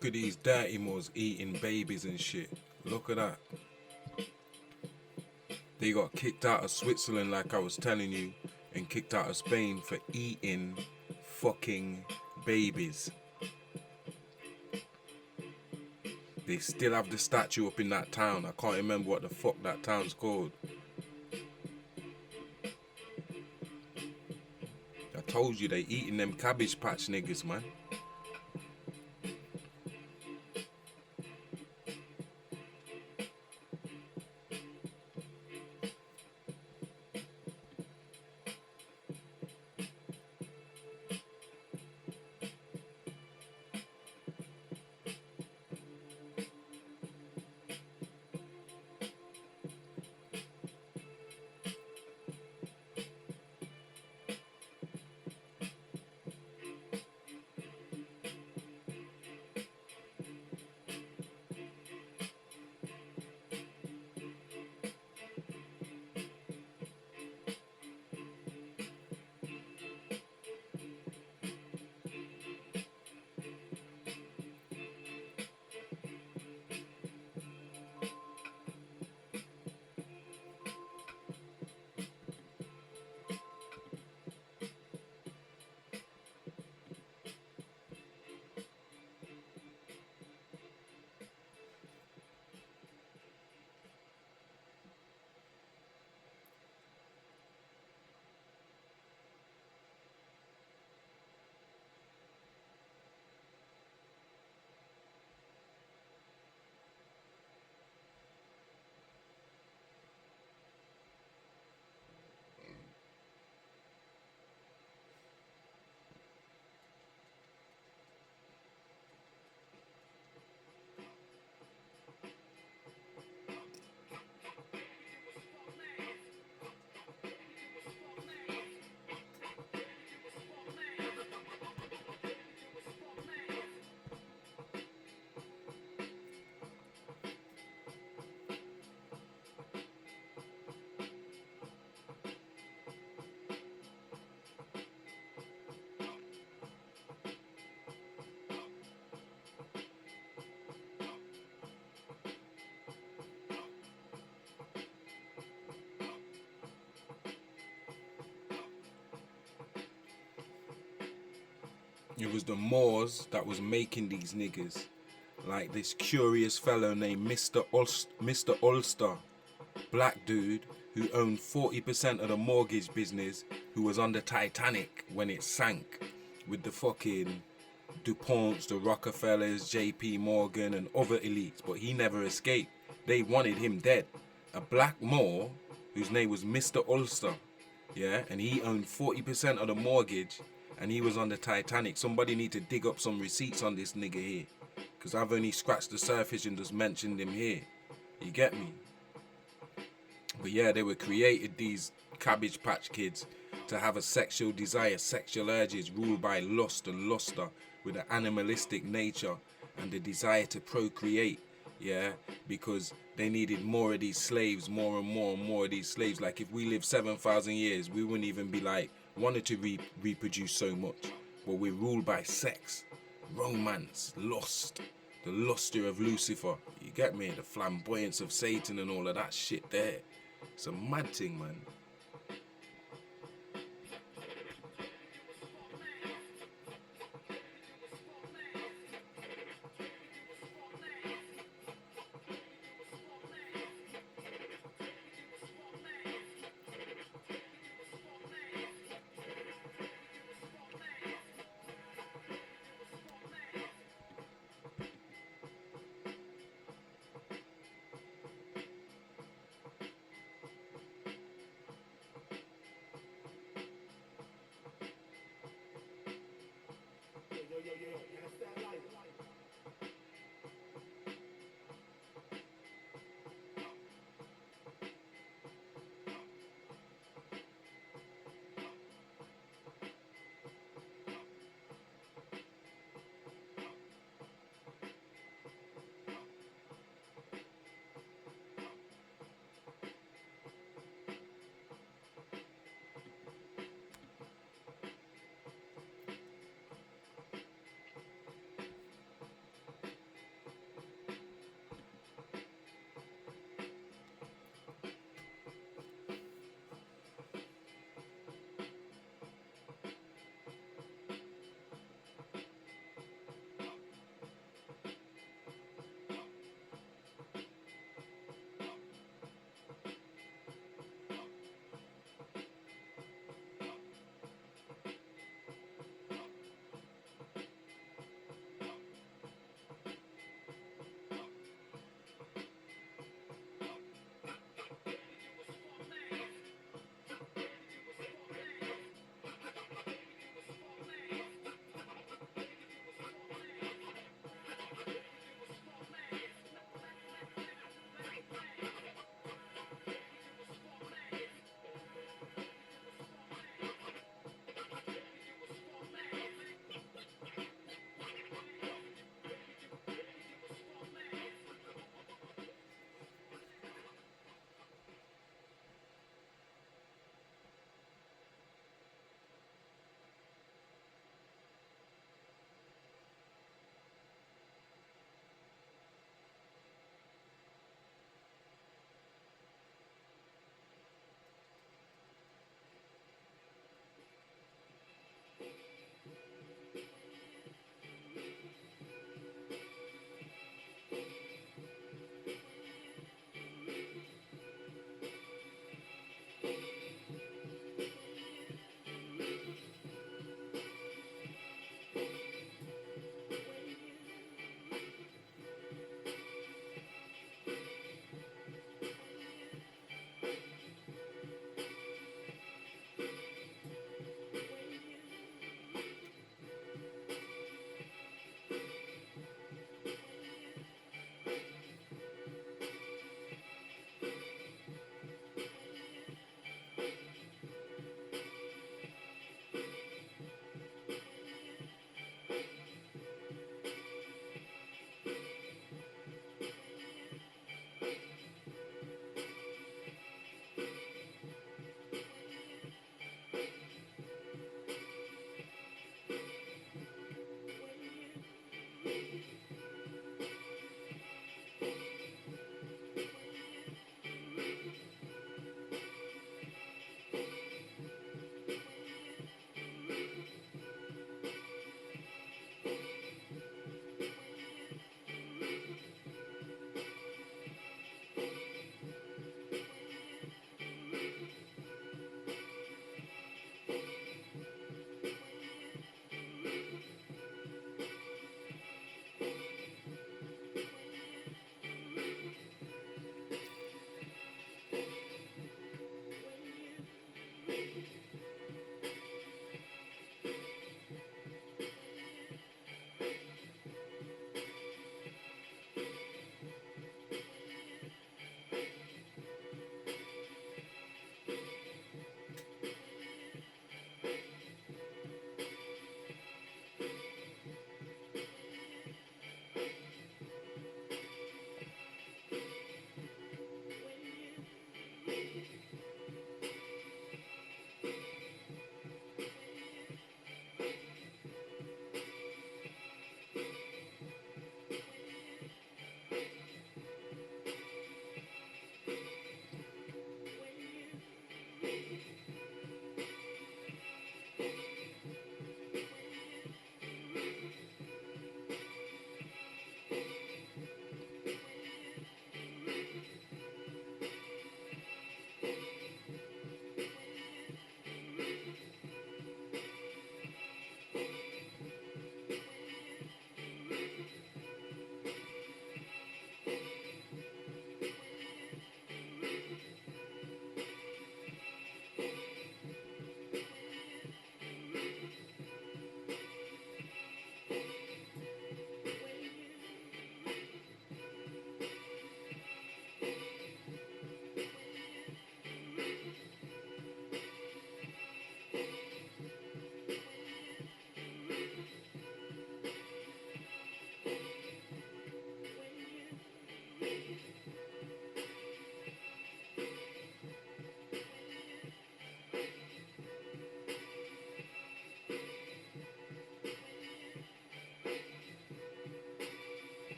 Look at these dirty moors eating babies and shit. Look at that. They got kicked out of Switzerland, like I was telling you, and kicked out of Spain for eating fucking babies. They still have the statue up in that town. I can't remember what the fuck that town's called. I told you they eating them Cabbage Patch niggas, man. It was the Moors that was making these niggas. Like this curious fellow named Mr. Ulster, black dude who owned 40% of the mortgage business, who was on the Titanic when it sank with the fucking DuPonts, the Rockefellers, JP Morgan and other elites, but he never escaped. They wanted him dead. A black Moor whose name was Mr. Ulster, yeah, and he owned 40% of the mortgage and he was on the Titanic. Somebody need to dig up some receipts on this nigga here, because I've only scratched the surface and just mentioned him here. You get me? But yeah, they were created, these Cabbage Patch kids, to have a sexual desire, sexual urges ruled by lust and luster, with an animalistic nature and the desire to procreate, yeah, because they needed more of these slaves, more and more and more of these slaves. Like if we live 7,000 years, we wouldn't even be like, wanted to reproduce so much, but we're ruled by sex, romance, lust, the luster of Lucifer, you get me, the flamboyance of Satan and all of that shit there. It's a mad thing, man.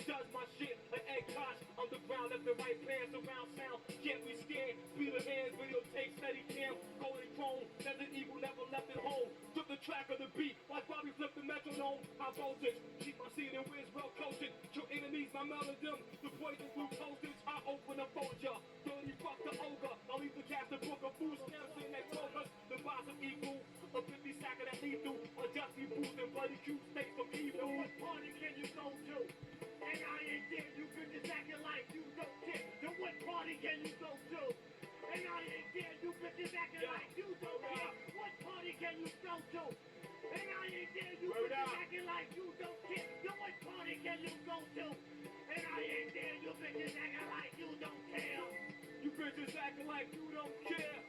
judge my shit like egg Kosh. Underground, left and right, players around sound. Can't be scared, beat the hands, videotape, steady cam. Golden chrome, Desert Eagle never left it home. Took the track of the beat, like Bobby flipped the metronome. High voltage, keep my seat and wins well coaching. Your enemies, my melody, the poison through toasters. I open a vulture, dirty fuck the ogre. I'll leave the cast the book of food stamps in that told us the boss of equal. A 50 sack of that lethal, a dusty booth and bloody cube states from evil. What party can you go to? And I ain't there, you bitches acting like you don't care. Then what party can you go to? And I ain't there, you bitches acting like you don't care. What party can you go to? And I ain't there, you bitches acting like you don't care. Then what party can you go to? And I ain't there, you bitches acting like you don't care. You bitches acting like you don't care.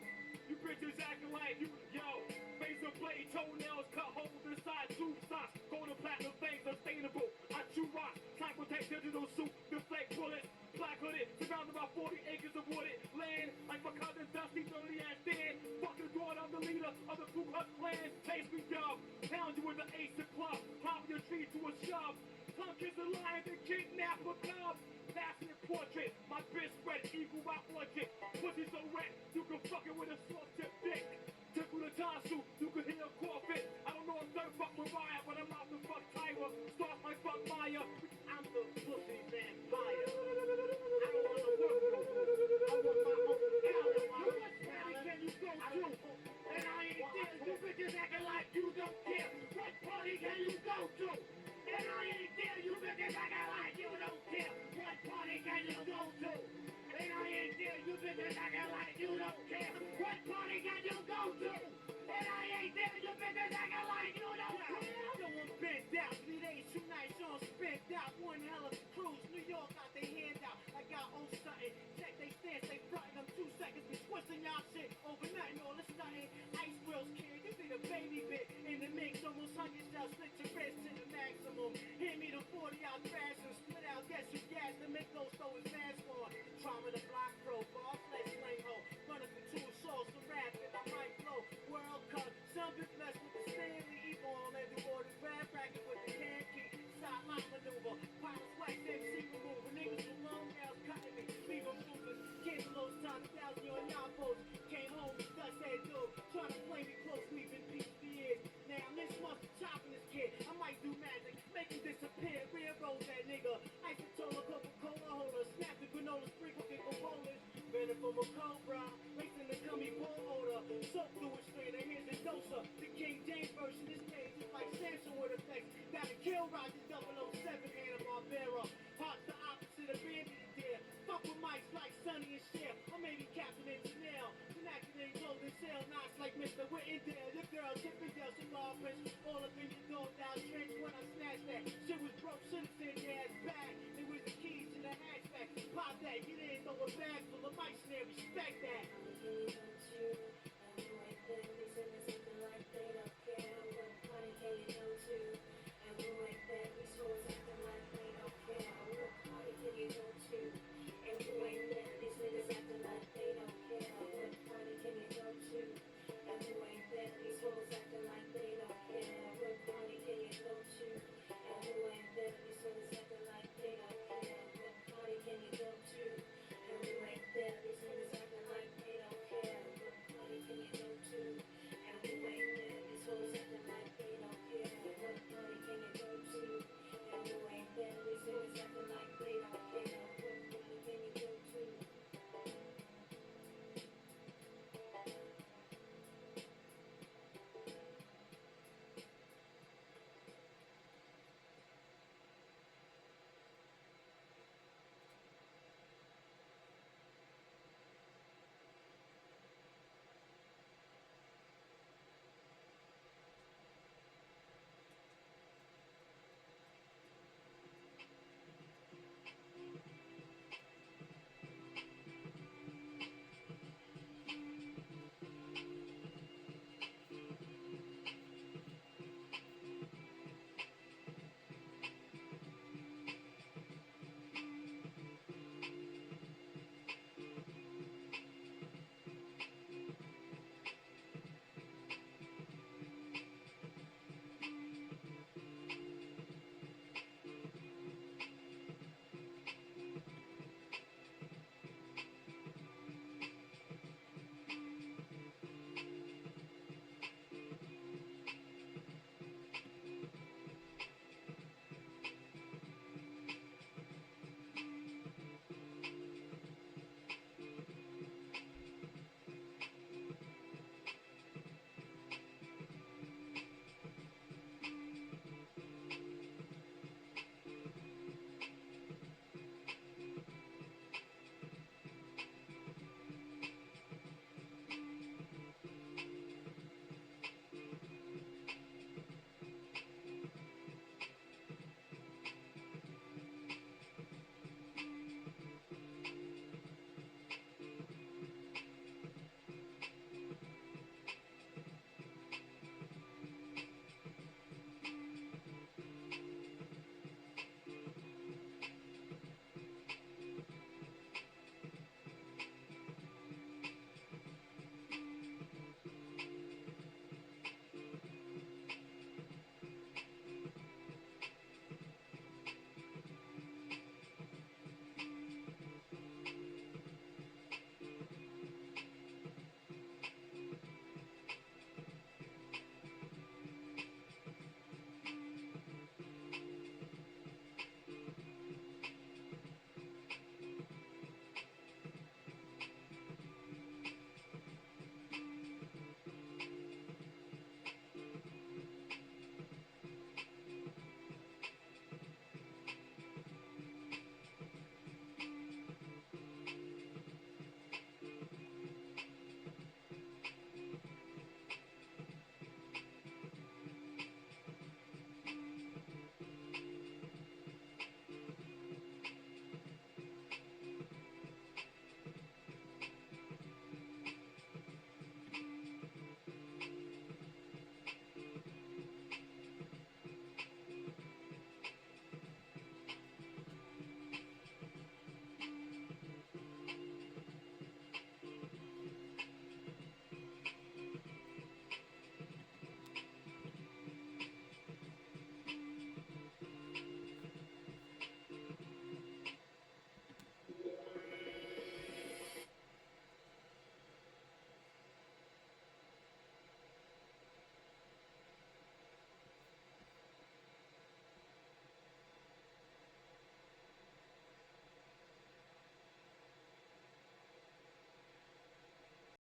You bitches acting like you, yo. Razor blade, toenails, cut holes inside tube socks. Golden platinum things sustainable. I chew rocks, time protect digital suit, deflect bullets. Black hooded, surrounded by 40 acres of wooded land. Like my cousin Dusty, dirty ass Dan. Fucking daughter of the leader of the Ku Klux Klan. Taste me dub, pound you with the ace of club. Pop your tree to a shove. Tongue kiss a lion and kidnap a cub. Fascinating portrait, my bitch spread equal by orchard. Pussy so wet, you can fuck it with a soft tip dick. Tickle the tonsil, you can hear a cough I don't know if third fuck Mariah, but I'm out to fuck Tyra. Start my fuck Maya. I'm the pussy vampire. I don't want to work no more. I want my own calendar. What party can you go to? And I ain't there. You bitches acting like you don't care. What party can you go to? And I ain't there. You bitches acting like you don't care. What party can you go to? And I ain't there. You bitches acting like you don't care. What party can you go to? And I ain't there. You bitches acting like you don't care. No one bent out, 3 days, 2 nights on spent out. One hell of a cruise, New York got their hand out. I got old something, check they stance, they frontin' them 2 seconds. Be twisting y'all shit over nothing, all this nothing. Ice grills kid, you be the baby bit in the mix. Almost 100 shells, split your wrist to the maximum. Hit me the 40 out trash and split out, guess you gas to make those throw his mask on. Trauma the block pro, ball flex slang hoe. Running for 2 assaults, some rap and I might blow. World Cup, some been blessed with the Stanley E-ball and the order grab bracket with the can key. Sideline maneuver, pilots wax MC remover. Niggas with long nails cutting me, leave them moving. Kids close time, 1,000 on y'all posts. Came home with dust head dude, trying to play me close, we've been peace for years. Now this must be chopping this kid. I might do magic, make him disappear. Railroad that nigga. Isotola Coca-Cola holder, snap the granola, sprinkle pickle rollers. Running from a cobra, racing the gummy ball odor. Soap fluid strainer, here's the doser. The King James version, this page is like Samson with effects. Gotta kill Roger 007 Hanna Barbera. Heart's the opposite of Bambi there. Fuck with mics like Sonny and Cher. Or maybe Captain and Janelle. Vernacular clothing sale, knots like Mr. Whittendale. Your girl Chippendale, some law prints. All up in your door down trench when I snatched that. Shit was broke, should've sent your ass back. It was the keys to the hatchback. Pop that, get in, throw a bag